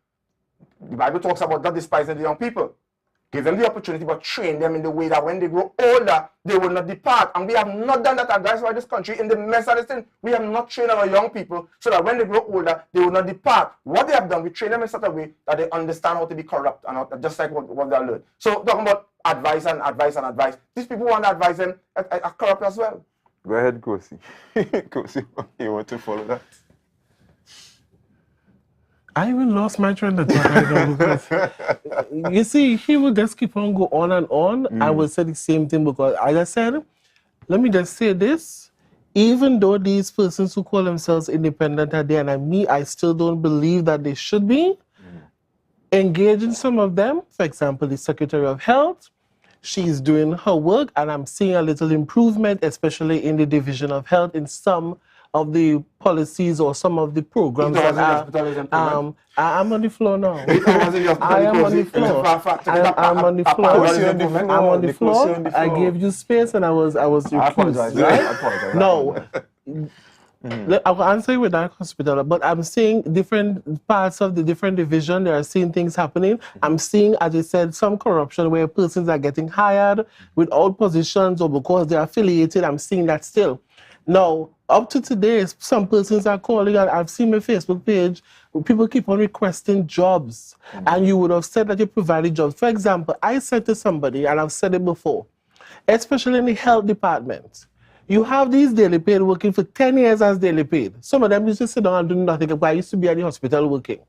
S2: The Bible talks about not despising the young people. Give them the opportunity, but train them in the way that when they grow older, they will not depart. And we have not done that, and that's why this country, in the mess of this thing, we have not trained our young people so that when they grow older, they will not depart. What they have done, we train them in such a way that they understand how to be corrupt, and just like what they learned. So talking about advice and advice and advice, these people want to advise them are corrupt as well.
S1: Go ahead, Kosi. Kosi, you want to follow that?
S3: I even lost my train of thought right now because you see, he will just keep on go on and on. I will say the same thing because, as I said, let me just say this. Even though these persons who call themselves independent are there, and I still don't believe that they should be. Engaging some of them, for example, the Secretary of Health, she's doing her work, and I'm seeing a little improvement, especially in the Division of Health, in some of the policies or some of the programs that are, I'm on the floor now. I am on the floor. I'm on the floor. I'm on the floor. I gave you space and I was refused. I apologize. No. I'll answer you with that hospital, but I'm seeing different parts of the different division. There are seeing things happening. I'm seeing, as I said, some corruption where persons are getting hired without positions or because they're affiliated. I'm seeing that still. Now, up to today, some persons are calling, and I've seen my Facebook page, people keep on requesting jobs. And you would have said that you provided jobs. For example, I said to somebody, and I've said it before, especially in the health department, you have these daily paid working for 10 years as daily paid. Some of them used to sit down and do nothing, but I used to be at the hospital working.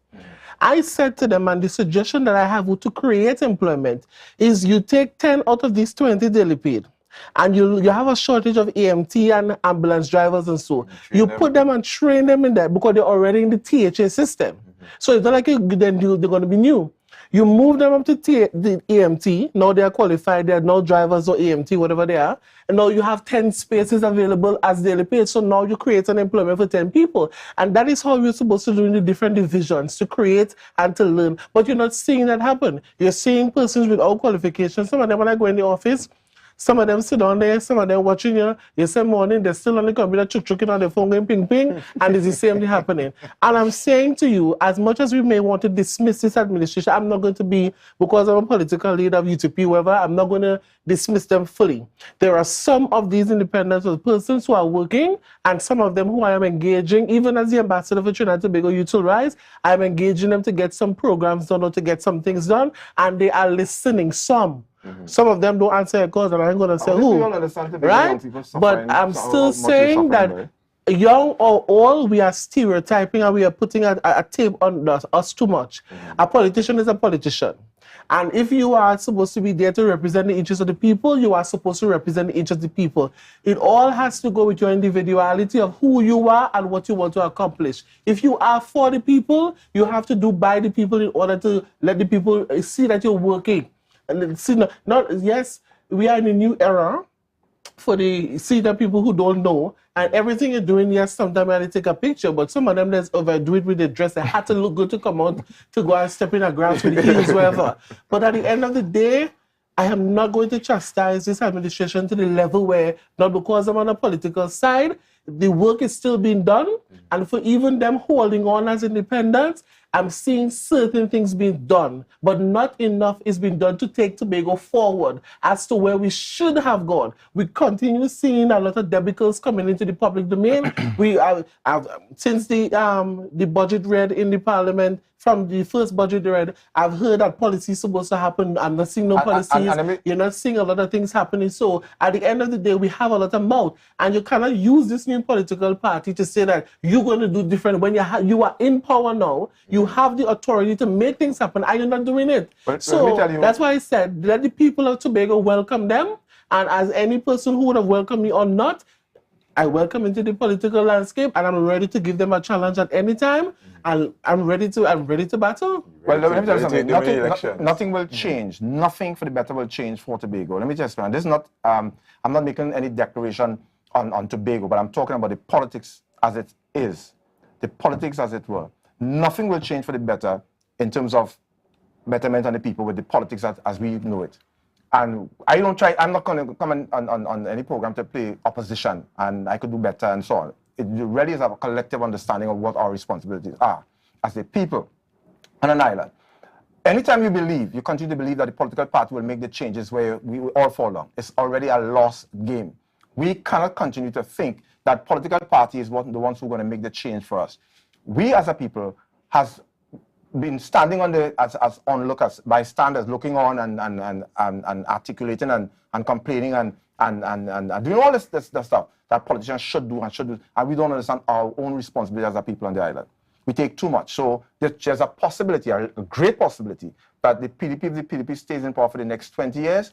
S3: I said to them, and the suggestion that I have to create employment is you take 10 out of these 20 daily paid. And you have a shortage of EMT and ambulance drivers and so. You put them and train them in there because they're already in the THA system. So it's not like they're going to be new. You move them up to the EMT. Now they are qualified. They are now drivers or EMT, whatever they are. And now you have 10 spaces available as daily paid. So now you create an employment for 10 people. And that is how you're supposed to do in the different divisions, to create and to learn. But you're not seeing that happen. You're seeing persons without qualifications. Some of them, when I go in the office, some of them sit down there, some of them watching you. Yesterday morning, they're still on the computer, chuck on the phone, going ping, ping, and it's the same thing happening. And I'm saying to you, as much as we may want to dismiss this administration, I'm not going to be, because I'm a political leader of UTP, whatever, I'm not going to dismiss them fully. There are some of these independent persons who are working, and some of them who I am engaging, even as the ambassador for Trinidad and Tobago Youth Will Rise, I'm engaging them to get some programs done or to get some things done, and they are listening, some. Some of them don't answer your calls, and I'm going to say who, right? But I'm still saying that young or old, we are stereotyping and we are putting a tape on us too much. A politician is a politician. And if you are supposed to be there to represent the interests of the people, you are supposed to represent the interests of the people. It all has to go with your individuality of who you are and what you want to accomplish. If you are for the people, you have to do by the people in order to let the people see that you're working. And see, yes, we are in a new era for the senior people who don't know, and everything you're doing, yes, sometimes I take a picture, but some of them just overdo it with the dress. They had to look good to come out to go and step in the grass with the heels, whatever. But at the end of the day, I am not going to chastise this administration to the level where, not because I'm on a political side, the work is still being done, and for even them holding on as independents, I'm seeing certain things being done, but not enough is being done to take Tobago forward as to where we should have gone. We continue seeing a lot of debacles coming into the public domain. We have since the budget read in the parliament, from the first budget read, I've heard that policy is supposed to happen. I'm not seeing no policies. You're not seeing a lot of things happening. So at the end of the day, we have a lot of mouth, and you cannot use this new political party to say that you're going to do different when you are in power now. You have the authority to make things happen, and you're not doing it.
S2: But
S3: so that's why I said, let the people of Tobago welcome them. And as any person who would have welcomed me or not, I welcome into the political landscape, and I'm ready to give them a challenge at any time. And I'm ready to battle.
S2: Well, let me tell you something. Nothing will change. Nothing for the better will change for Tobago. Let me just explain. This is not. I'm not making any declaration on Tobago, but I'm talking about the politics as it is, the politics as it were. Nothing will change for the better in terms of betterment on the people with the politics as we know it. And I'm not going to come on any program to play opposition and I could do better and so on. It really is a collective understanding of what our responsibilities are as a people on an island. Anytime you continue to believe that the political party will make the changes where we will all fall down, it's already a lost game. We cannot continue to think that political party is the ones who are going to make the change for us. We as a people has been standing on as onlookers, bystanders, looking on and articulating and complaining and doing all this stuff that politicians should do, and we don't understand our own responsibility as a people on the island. We take too much. So there's a possibility, a great possibility, that if the PDP stays in power for the next 20 years,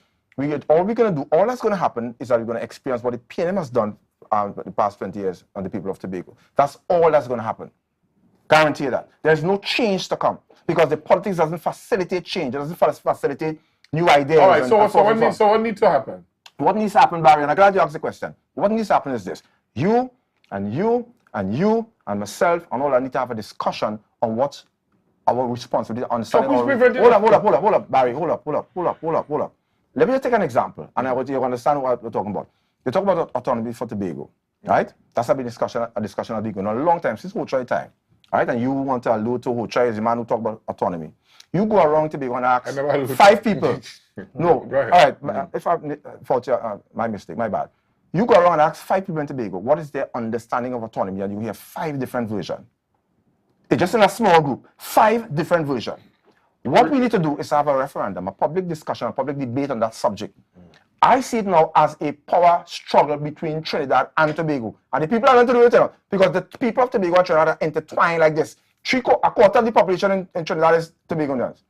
S2: all that's going to happen is that we're going to experience what the PNM has done the past 20 years on the people of Tobago. That's all that's going to happen. Guarantee that. There's no change to come because the politics doesn't facilitate change. It doesn't facilitate new ideas.
S4: All right, so what needs to happen?
S2: What needs to happen, Barry, and I'm glad you asked the question. What needs to happen is this. You and myself and all, I need to have a discussion on what our responsibility, understanding. Hold up, Barry, hold up. Let me just take an example, and I want you to understand what we're talking about. They talk about autonomy for Tobago, right? That's been a discussion that been going on a long time, since Ho-Choi time. All right, and you want to allude to Ho-Choi as the man who talk about autonomy. You go around Tobago and ask 5 people. No, all right, if I fault you, my mistake, my bad. You go around and ask 5 people in Tobago, what is their understanding of autonomy? And you hear 5 different versions. It's just in a small group, 5 different versions. What we need to do is have a referendum, a public discussion, a public debate on that subject. I see it now as a power struggle between Trinidad and Tobago. And the people are going to do it now, because the people of Tobago and Trinidad are intertwined like this. A quarter of the population in Trinidad is Tobagonians.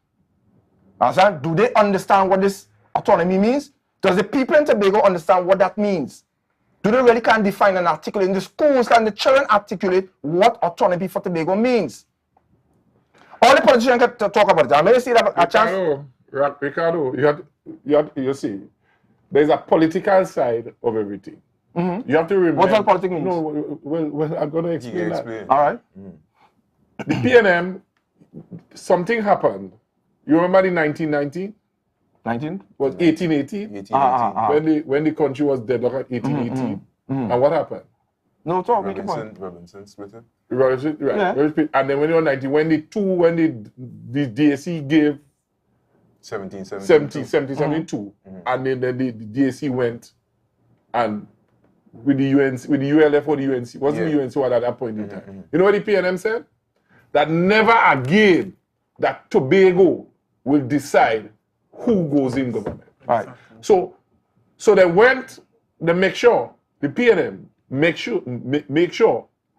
S2: Understand? Do they understand what this autonomy means? Does the people in Tobago understand what that means? Do they really can define and articulate? In the schools, can the children articulate what autonomy for Tobago means? All the politicians can talk about it. I may see that a chance.
S4: Ricardo, you see, there's a political side of everything. You have to remember.
S2: What does politics mean?
S4: No, well, I'm going to explain that.
S2: All right.
S4: The PNM, something happened. You remember the 1990?
S2: 19?
S4: Was 1880? When the country was deadlocked at 1880. And what happened?
S2: No, talk.
S1: Robinson split it.
S4: Right. Yeah. And then when you were 90, when the DAC gave 1772, and then the DAC went and with the ULF or the UNC, wasn't the UNC at that point in time. You know what the PNM said? That never again that Tobago will decide who goes in government.
S2: Right.
S4: So they make sure, the PNM, make sure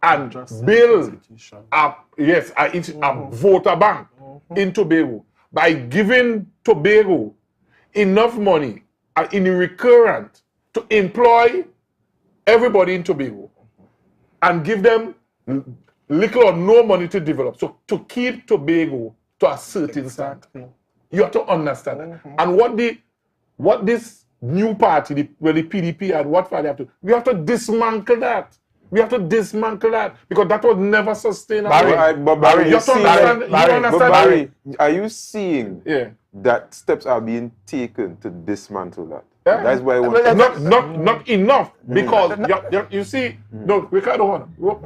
S4: and build a voter bank in Tobago by giving Tobago enough money in recurrent to employ everybody in Tobago and give them little or no money to develop. So to keep Tobago to a certain standard, you have to understand that. And what this new party, the PDP and what party have to, we have to dismantle that. We have to dismantle that because that was never sustainable.
S1: Barry, are you seeing that steps are being taken to dismantle that?
S4: Yeah.
S1: That's why I want
S4: not enough because you see, no, Ricardo, you have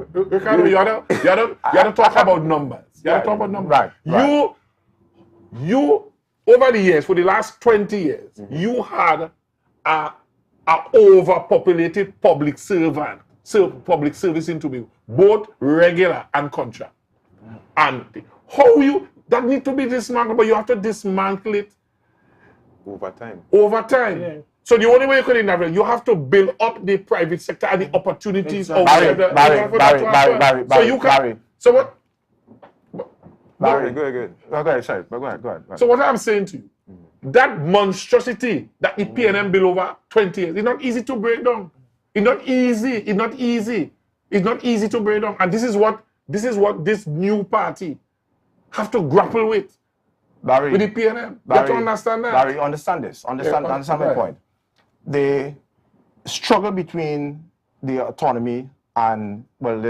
S4: to talk about numbers. You have to talk about numbers. Right. You over the years, for the last 20 years, you had a overpopulated public service in Tobago, both regular and contract. And that need to be dismantled, but you have to dismantle it
S1: over time.
S4: Yeah. So the only way you can innovate, you have to build up the private sector and the opportunities out there.
S1: Barry, go ahead.
S4: So what I'm saying to you, that monstrosity that the PNM built over 20 years, it's not easy to break down. It's not easy to break down. And this is what this new party have to grapple with.
S2: Barry,
S4: with the PNM. You have to understand that.
S2: Barry, understand this. Understand my point. The struggle between the autonomy and, well,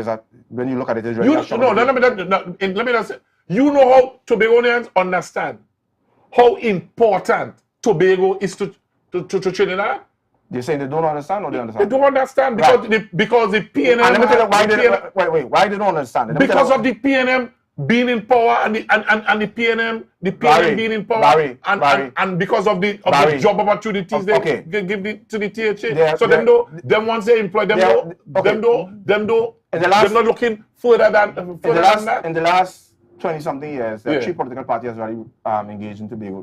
S2: when you look at it, let me just say, you know how Tobagonians understand how important Tobago is to Trinidad? They're saying they don't understand or they understand?
S4: They don't understand because the PNM...
S2: And let me tell you why they don't understand.
S4: Because of the PNM being in power and the PNM being in power and because of the job opportunities they give to the THA. So them once they employ them not looking further than that.
S2: In the last 20-something years, there are three political parties already engaged in Tobago.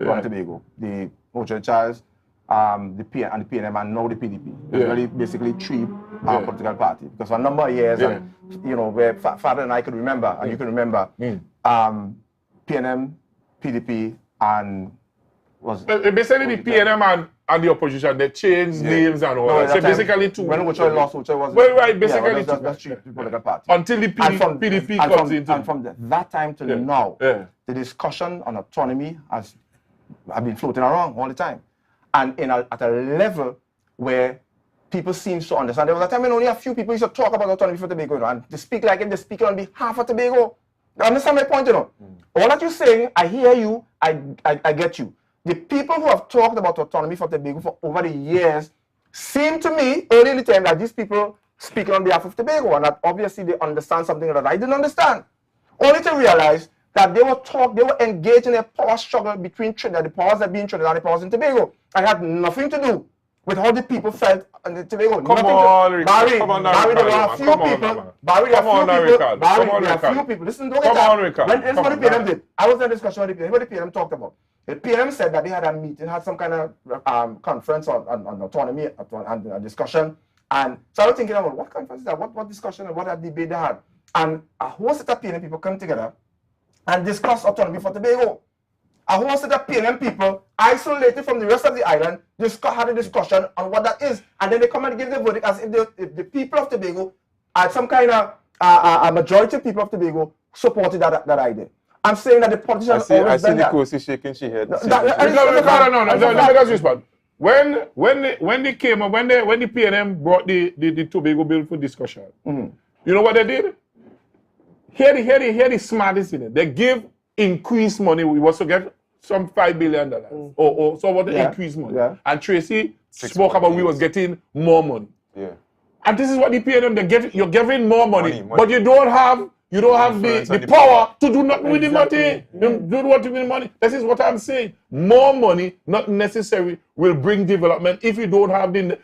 S2: The Mojo Charles, the PNM, and now the PDP. There's really basically three political parties. Because for a number of years, and, where Father and I could remember, and you can remember, PNM, PDP, and
S4: basically the PNM and the opposition, they changed names and all that. So basically two.
S2: When Uche lost, Uche was...
S4: Well, right, basically
S2: that's three political parties.
S4: Until the PDP comes into...
S2: And from that time till now, the discussion on autonomy has been floating around all the time. And at a level where people seem to understand. There was a time when only a few people used to talk about autonomy for Tobago, and they speak like if they speak on behalf of Tobago. You understand my point, All that you're saying, I hear you, I get you. The people who have talked about autonomy for Tobago for over the years seem to me, early in the time, that these people speaking on behalf of Tobago, and that obviously they understand something that I didn't understand. Only to realize that they were engaged in a power struggle between Trinidad, the powers that be in Trinidad and the powers in Tobago. And had nothing to do with how the people felt in Tobago.
S4: Come on, Ricardo.
S2: There were a few people. Listen, don't get that. When the PNM did, I was in a discussion with the PNM. What the PNM talked about. The PNM said that they had a meeting, had some kind of conference on autonomy and a discussion. And so I was thinking about what conference is that? What discussion and what debate they had? And a whole set of PNM people come together and discuss autonomy for Tobago. A whole set of PNM people, isolated from the rest of the island, had a discussion on what that is. And then they come and give the verdict as if the people of Tobago, some kind of a majority of people of Tobago supported that idea. I'm saying that the politicians always done that.
S1: I see Nikosi shaking she head.
S4: No, let me just respond. When the PNM brought the Tobago bill for discussion, you know what they did? Here the smartest in it. They give increased money. We was to get some $5 billion or so what the increased money. Yeah. And Tracy spoke about we was getting more money.
S1: Yeah.
S4: And this is what the PNM you're giving more money. But you don't have You don't have
S1: Influence
S4: the
S1: and the
S4: power to do nothing with the
S3: Exactly.
S4: money. You do what with the money. This is what I'm saying. More money, not necessary, will bring development if you don't have the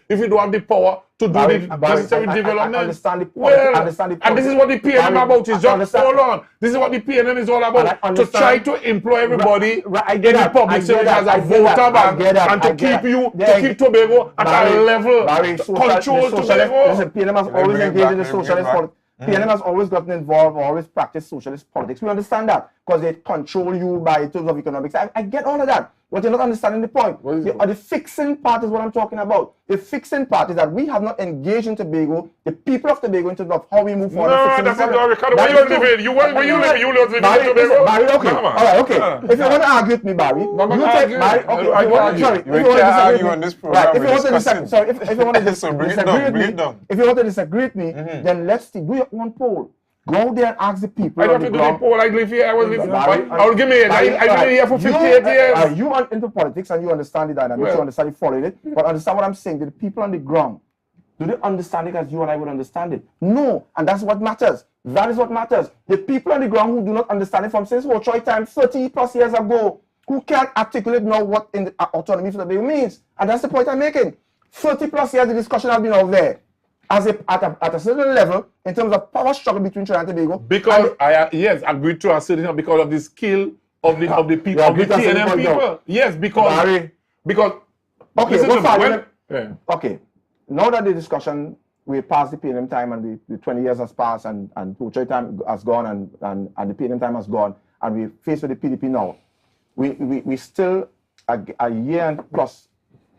S4: power to do the necessary development.
S2: I understand the point.
S4: Well,
S2: I understand the point.
S4: and this is what the PNM about is. Just hold on. This is what the PNM is all about. To try to employ everybody in the public service as a voter bank and to keep Tobago at a level, control Tobago.
S2: Listen, PNM has always engaged in the socialist politics. PNM has always gotten involved, always practiced socialist politics. We understand that because they control you by terms of economics. I get all of that. But you're not understanding the point. The fixing part is what I'm talking about. The fixing part is that we have not engaged in Tobago, the people of Tobago, in terms of how we move forward.
S4: No, that's not Ricardo. Where you living? You live in Tobago?
S2: Barry, okay. All right, okay. If you're going to argue with me, Barry, you take Barry. Okay,
S1: I don't argue.
S2: Sorry.
S1: You can't argue on this program.
S2: Right, if you want to disagree, sorry, if you want to disagree with me, then let's do your own poll. Go out there and ask the people.
S4: I don't have to do the poll. I live here. I will give me it. I've been here for 58 years.
S2: You are into politics and you understand the dynamics. You understand it, following it. But understand what I'm saying. The people on the ground, do they understand it as you and I would understand it? No. And that's what matters. That is what matters. The people on the ground who do not understand it from since Choi time 30 plus years ago, who can't articulate now what in the autonomy for the Tobago means. And that's the point I'm making. 30 plus years the discussion has been out there. At a certain level, in terms of power struggle between Trinidad and Tobago.
S4: Because I agree to a certain level because of the skill of the people, of the PNM people. Yes, because okay,
S2: okay. Now that the discussion, we passed the PNM time and the 20 years has passed and Choi time has gone and the PNM time has gone and we face with the PDP now. We still a year and plus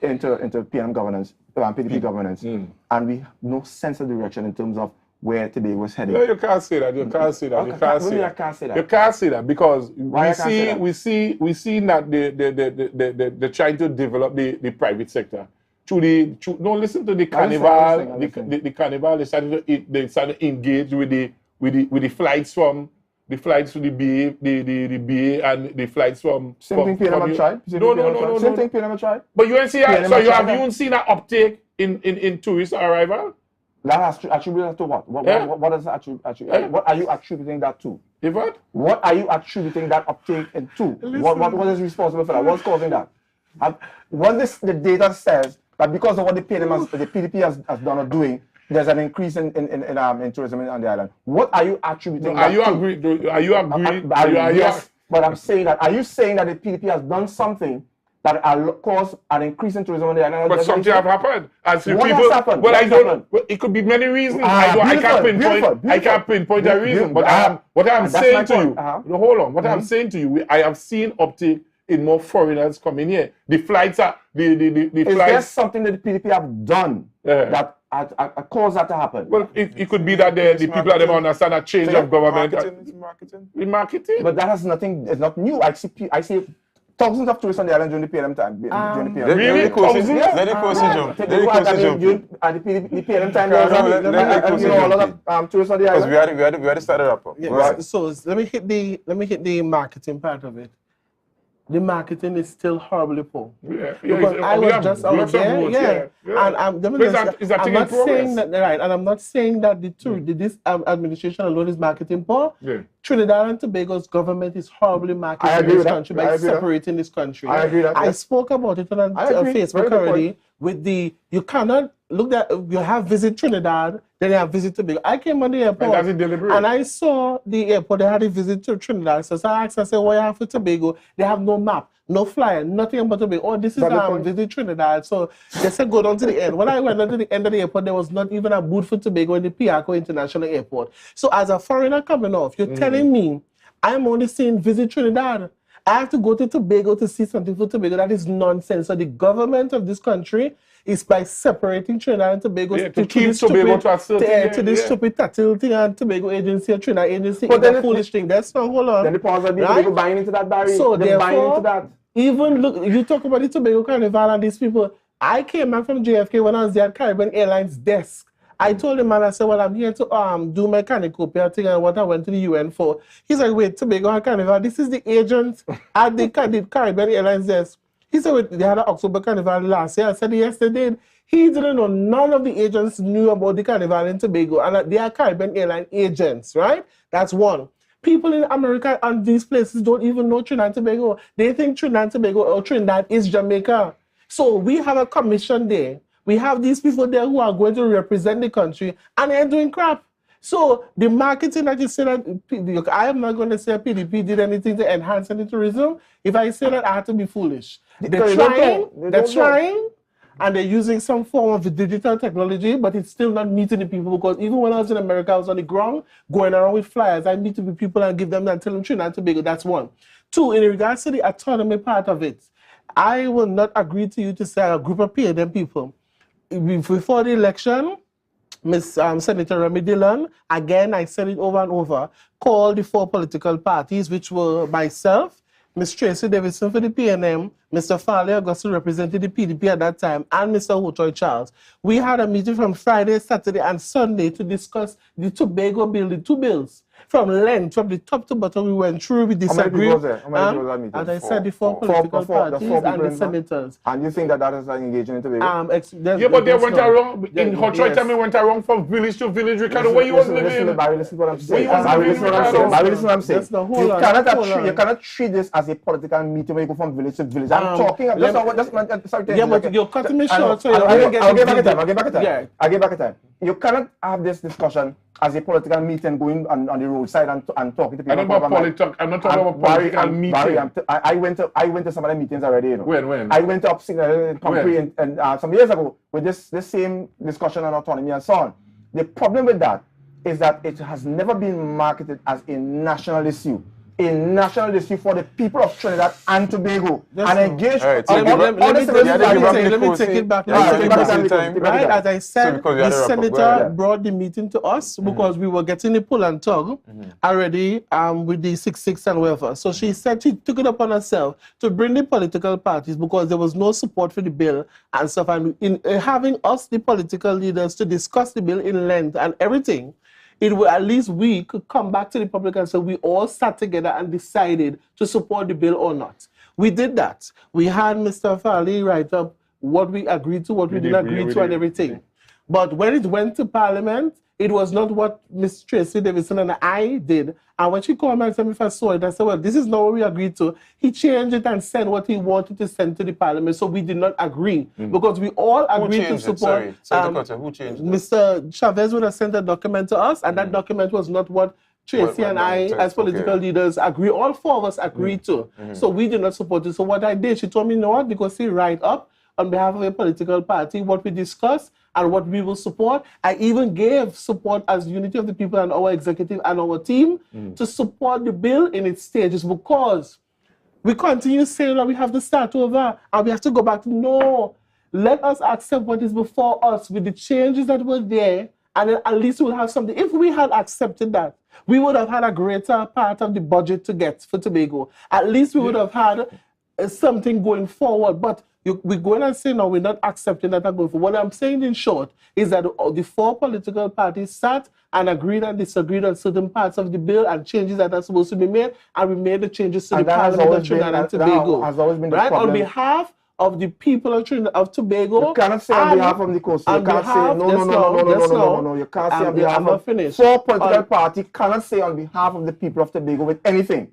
S2: into PNM governance. PDP governance, and we have no sense of direction in terms of where Tobago was heading.
S4: No, you can't say that. You can't say that. You can't say that. You can't say that because we see that they're trying to develop the private sector. Listen to the carnival. The carnival. They started to engage with the flights from. The flights to the BA and the flights from...
S2: Same thing PNM tried?
S4: No.
S2: Same thing PNM tried?
S4: But you ain't see that? So you haven't seen that uptake in tourist arrival?
S2: That has attributed to what? What does that attribute? What are you attributing that to?
S4: If what?
S2: What are you attributing that uptake to? What is responsible for that? What's causing that? The data says that because of what the PDP has done or doing, there's an increase in tourism on the island. What are you attributing that to?
S4: Are you agreeing?
S2: Yes, but I'm saying that. Are you saying that the PDP has done something that caused an increase in tourism on the island?
S4: But something have happened.
S2: Has happened?
S4: Well, it could be many reasons. I can't pinpoint a reason. But what I'm saying to you, hold on. What I'm saying to you, I have seen uptake in more foreigners coming here. The flights are the flights.
S2: Is there something that the PDP have done that caused that to happen?
S4: Well, it could be that the people that don't understand a change of government. Marketing.
S2: But that has nothing. It's not new. I see thousands of tourists on the island during the PNM time.
S4: Really? Thousands?
S1: Let the course jump.
S2: The PNM time, a lot of tourists on the island.
S1: Because we had to start it up.
S3: Right. So let me hit the marketing part of it. The marketing is still horribly poor. Because I was just out there, and I'm not saying that right, and I'm not saying that this administration alone is marketing poor.
S4: Yeah.
S3: Trinidad and Tobago's government is horribly marketing this country by separating this country.
S2: I agree with that.
S3: I spoke about it on Facebook already. With you cannot look at you have Visit Trinidad, then you have Visit Tobago. I came on the airport and I saw the airport, they had a visit to Trinidad. So I asked, I said, what you have for Tobago? They have no map, no flyer, nothing about Tobago. Oh, this is Visit Trinidad. So they said go down to the end. When I went down to the end of the airport, there was not even a booth for Tobago in the Piarco International Airport. So as a foreigner coming off, you're telling me I'm only seeing Visit Trinidad. I have to go to Tobago to see something for Tobago. That is nonsense. So the government of this country is by separating Trinidad and Tobago
S4: to keep Tobago
S3: to this stupid Tatil thing and Tobago agency and Trinidad agency. But then foolish thing. That's not hold on.
S2: Then the powers that be Tobago buying into that, Barry.
S3: So
S2: they're buying into that.
S3: Even look, you talk about the Tobago Carnival and these people. I came back from JFK when I was there at Caribbean Airlines desk. I told him, man, I said, well, I'm here to do my cornucopia thing and what I went to the UN for. He's like, wait, Tobago and Carnival, this is the agent at the Caribbean Airlines desk. He said they had an October Carnival last year. I said yes, they did. He didn't know. None of the agents knew about the Carnival in Tobago, and they are Caribbean airline agents, right? That's one. People in America and these places don't even know Trinidad and Tobago. They think Trinidad and Tobago or Trinidad is Jamaica. So we have a commission there. We have these people there who are going to represent the country, and they're doing crap. So the marketing that you say that, I am not going to say PDP did anything to enhance any tourism. If I say that, I have to be foolish. They're trying, and they're using some form of digital technology, but it's still not meeting the people, because even when I was in America, I was on the ground going around with flyers. I meet the people and give them and tell them Trinidad and Tobago. That's one. Two, in regards to the autonomy part of it, I will not agree to you to say a group of PNM people. Before the election, Senator Remy Dillon, again, I said it over and over, called the 4 political parties, which were myself, Ms. Tracy Davidson for the PNM, Mr. Farley Augustine represented the PDP at that time, and Mr. Hotoy Charles. We had a meeting from Friday, Saturday, and Sunday to discuss the Tobago bill, the 2 bills. From length, from the top to bottom, we went through, we disagreed.
S2: How many people was that meeting?
S3: As I said, the 4 political parties and the senators.
S2: And you think that is an engagement in Tobago?
S4: Yeah, but they went around, in Hotoy time, they went around from village to village, Ricardo, where you was living?
S2: Barry, listen to what I'm saying. Barry, listen to what I'm saying. You cannot treat this as a political meeting where you go from village to village. I'm talking,
S3: but you're cutting me short, so
S2: I'll get back at time. You cannot have this discussion as a political meeting going on the roadside and talking to people.
S4: I'm not talking about political meeting.
S2: Barry, I went to some of the meetings already. You know.
S4: When?
S2: I went to up in Compre and some years ago with this same discussion on autonomy and so on. The problem with that is that it has never been marketed as a national issue. A national issue for the people of Trinidad and Tobago. And engage.
S3: Let me take it back. Right, as I said, the senator brought the meeting to us because we were getting a pull and tug already with the 6-6 and whatever. So she said she took it upon herself to bring the political parties because there was no support for the bill and stuff. And in having us, the political leaders, to discuss the bill in length and everything, it will at least we could come back to the public and say we all sat together and decided to support the bill or not. We did that. We had Mr. Farley write up what we agreed to, what we didn't agree to, and everything. But when it went to Parliament, it was not what Ms. Tracy Davidson and I did. And when she called me and said, if I saw it, I said, well, this is not what we agreed to. He changed it and sent what he wanted to send to the Parliament. So we did not agree because we all agreed to support.
S1: Who changed it?
S3: Mr. Chavez would have sent a document to us, and that document was not what Tracy and I, as political leaders, agree. All 4 of us agreed to. So we did not support it. So what I did, she told me, you know what, because he write up on behalf of a political party what we discussed and what we will support. I even gave support as unity of the people and our executive and our team to support the bill in its stages, because we continue saying that we have to start over and we have to go back to, no, let us accept what is before us with the changes that were there, and then at least we'll have something. If we had accepted that, we would have had a greater part of the budget to get for Tobago. At least we would have had something going forward. But we're going to say, no, we're not accepting that and going forward. What I'm saying in short is that the 4 political parties sat and agreed and disagreed on certain parts of the bill and changes that are supposed to be made, and we made the changes to the Parliament of Trinidad and Tobago.
S2: Has always been the
S3: right?
S2: problem.
S3: On behalf of the people of Trinidad, of Tobago.
S2: You cannot say on behalf of the coast. You can't say, no. You can't say on behalf of 4 political parties. Cannot say on behalf of the people of Tobago with anything.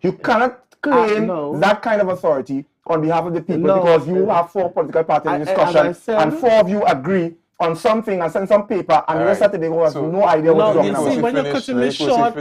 S2: You cannot claim that kind of authority on behalf of the people because you have 4 political parties in discussion and 4 of you agree on something and send some paper, and the rest of Tobago has no idea what you're talking about.
S3: See, when you're cutting it short,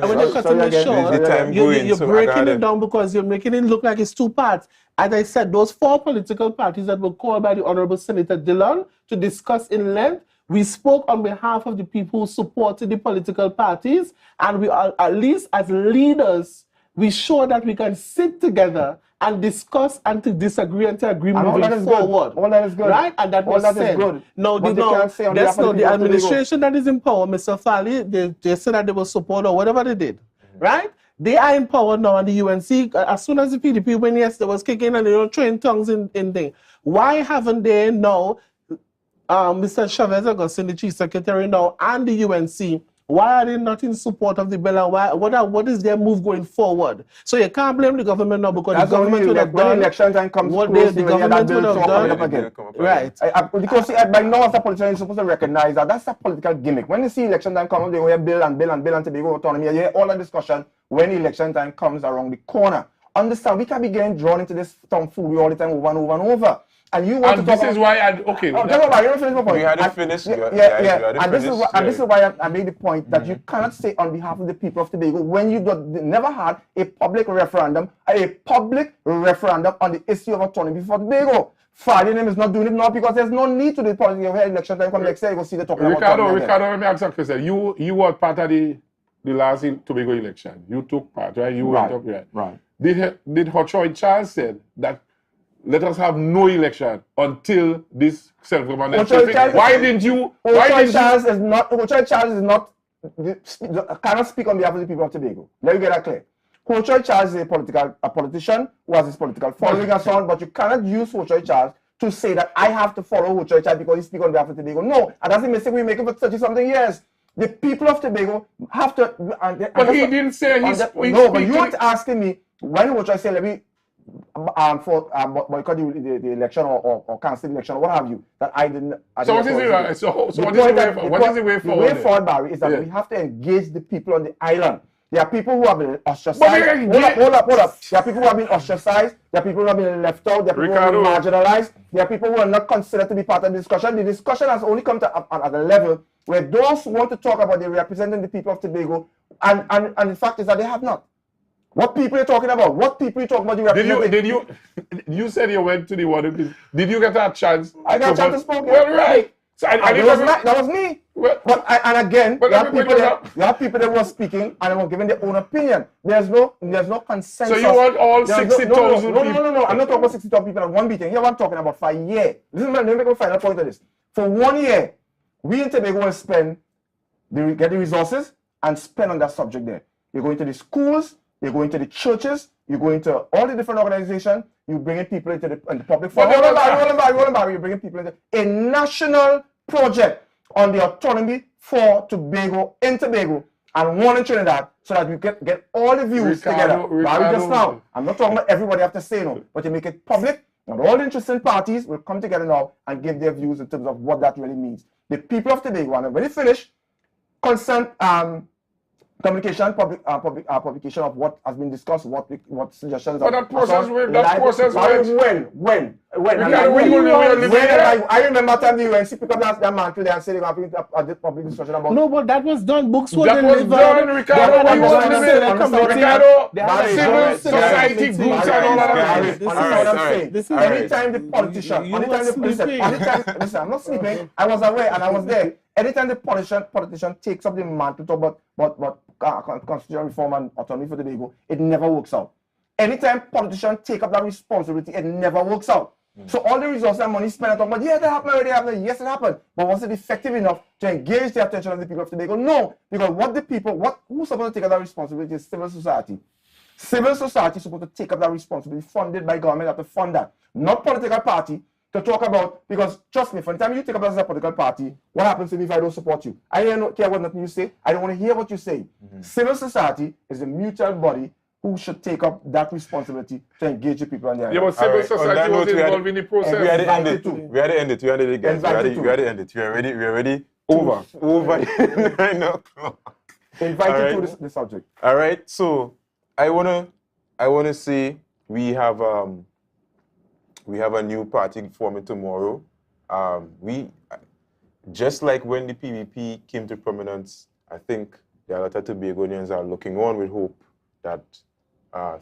S3: you're breaking it down because you're making it look like it's 2 parts. As I said, those 4 political parties that were called by the Honorable Senator Dillon to discuss in length, we spoke on behalf of the people who supported the political parties, and we are, at least as leaders, we show that we can sit together and discuss and to disagree and to agree moving forward.
S2: All that is good.
S3: Right? And that was said. No, that's not the administration that is in power. Mr. Farley, they said that they will support or whatever they did. Right? They are in power now, and the UNC, as soon as the PDP went yesterday, was kicking and they don't train tongues in thing. Why haven't they now, Mr. Chavez Augustine, the Chief Secretary now, and the UNC, Why are they not in support of the bill? And what is their move going forward? So you can't blame the government now because the government would have
S2: when
S3: done
S2: election time comes
S3: what
S2: close,
S3: the government would have done.
S2: again.
S3: Right.
S2: Because by now, as a politician, you're supposed to recognize that that's a political gimmick. When you see election time come, they go here bill and Tobago autonomy. You hear all the discussion when election time comes around the corner. Understand, we can't be getting drawn into this tomfoolery all the time over and over and over. And you want to talk
S4: this is why okay.
S2: Oh, don't worry, you finish my point.
S1: We had to finish.
S2: And this is why I made the point that you cannot say on behalf of the people of Tobago when you never had a public referendum on the issue of autonomy for Tobago. Friday name is not doing it now because there's no need to do politics. Election time come next year, you go see the talking about
S4: Ricardo, let me ask you a question. You were part of the last Tobago election. You took part, right? You went up,
S2: right.
S4: Did Hochoy Charles said that let us have no election until this self-government. Why didn't you?
S2: Hochoy Charles is not cannot speak on behalf of the people of Tobago. Let me get that clear. Hochoy Charles is a politician who has his political following and so on, but you cannot use Hochoy Charles to say that I have to follow Hochoy Charles because he speaks on behalf of Tobago. No, and that's the mistake we make for 30-something years. The people of Tobago have to.
S4: But he didn't say he's.
S2: No, but you aren't asking me when Hochoy said let me boycott the election or cancel the election or what have you. That I didn't.
S4: So what is it? So what is the way forward?
S2: The way forward, Barry, is that we have to engage the people on the island. There are people who have been ostracized. Hold up. There are people who have been ostracized. There are people who have been left out. There are people who have been marginalized. There are people who are not considered to be part of the discussion. The discussion has only come to at a level where those who want to talk about they representing the people of Tobago, and the fact is that they have not. What people are you talking about? What people are you talking about?
S4: You said you went to the one. Did you get that chance?
S2: I got a chance to speak.
S4: Well, right. So
S2: that was me. Well, there are people that were speaking and they were giving their own opinion. There's no consensus.
S4: So you want all 60,000 people?
S2: No. I'm not talking about 60,000 people at one meeting. Here I'm talking about for a year. Let me make a final point of this. For 1 year, we in Tobago will get the resources and spend on that subject there. You're going to the schools, you're going to the churches, you're going to all the different organizations, you're bringing people into the public forum. Hold on, you're bringing people into a national project on the autonomy for Tobago in Tobago and one in Trinidad so that we get all the views together. Just now, I'm not talking about everybody have to say no, but you make it public and all the interested parties will come together now and give their views in terms of what that really means. The people of Tobago, and when they finish, consent communication, publication of what has been discussed, what suggestions.
S4: But that process went.
S2: When? I remember time the UNC picked up that mantle there and said they're going to have a public discussion about.
S3: No, but that was done. Books were
S4: done, Ricardo. Civil society groups and all that.
S2: Anytime the politician, listen, I'm not sleeping. I was aware and I was there. Anytime the politician takes up the mantle to talk about constitutional reform and autonomy for Tobago, it never works out. Anytime politicians take up that responsibility, it never works out. So all the resources and money spent on talking about, yeah, that happened already. Yes, it happened. But was it effective enough to engage the attention of the people of Tobago? No. Because who's supposed to take up that responsibility is civil society. Civil society is supposed to take up that responsibility, funded by government, have to fund that. Not political party to talk about, because trust me, from the time you take up as a political party, what happens to me if I don't support you? I don't care what nothing you say. I don't want to hear what you say. Civil society is a mutual body who should take up that responsibility to engage the people on the island.
S4: Yeah, but civil society was involved in the process.
S1: We had to end it. We had to end it, guys. We had to end it. We are ready. Over 9 o'clock.
S2: Invited to the subject.
S1: All right. So I wanna say we have a new party forming tomorrow. We just like when the PVP came to prominence, I think the other Tobagonians are looking on with hope that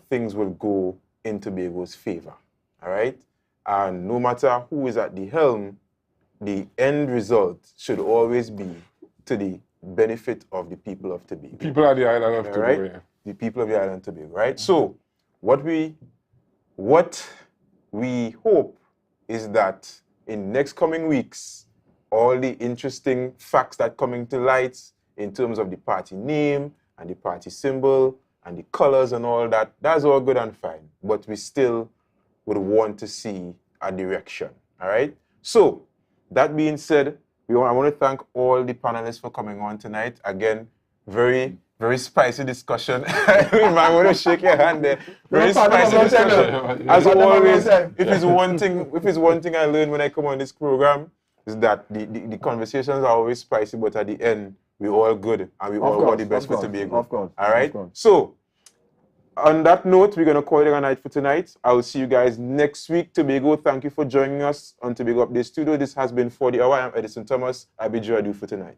S1: things will go in Tobago's favor. All right, and no matter who is at the helm, the end result should always be to the benefit of the people of Tobago.
S4: People at the island of Tobago,
S1: right? Yeah. The people of the island of Tobago, right? So what we hope is that in next coming weeks, all the interesting facts that coming to light in terms of the party name and the party symbol and the colors and all that, that's all good and fine. But we still would want to see a direction, all right? So that being said, I want to thank all the panelists for coming on tonight. Again, Very, very spicy discussion. I want to shake your hand there. Very spicy discussion. As always, if it's one thing I learned when I come on this program, is that the conversations are always spicy, but at the end, we're all good and we all want the best for Tobago.
S2: Of course.
S1: All right? So, on that note, we're going to call it a night for tonight. I will see you guys next week. Tobago, thank you for joining us on Tobago Update Studio. This has been For the Hour. I'm Edison Thomas. I bid you adieu for tonight.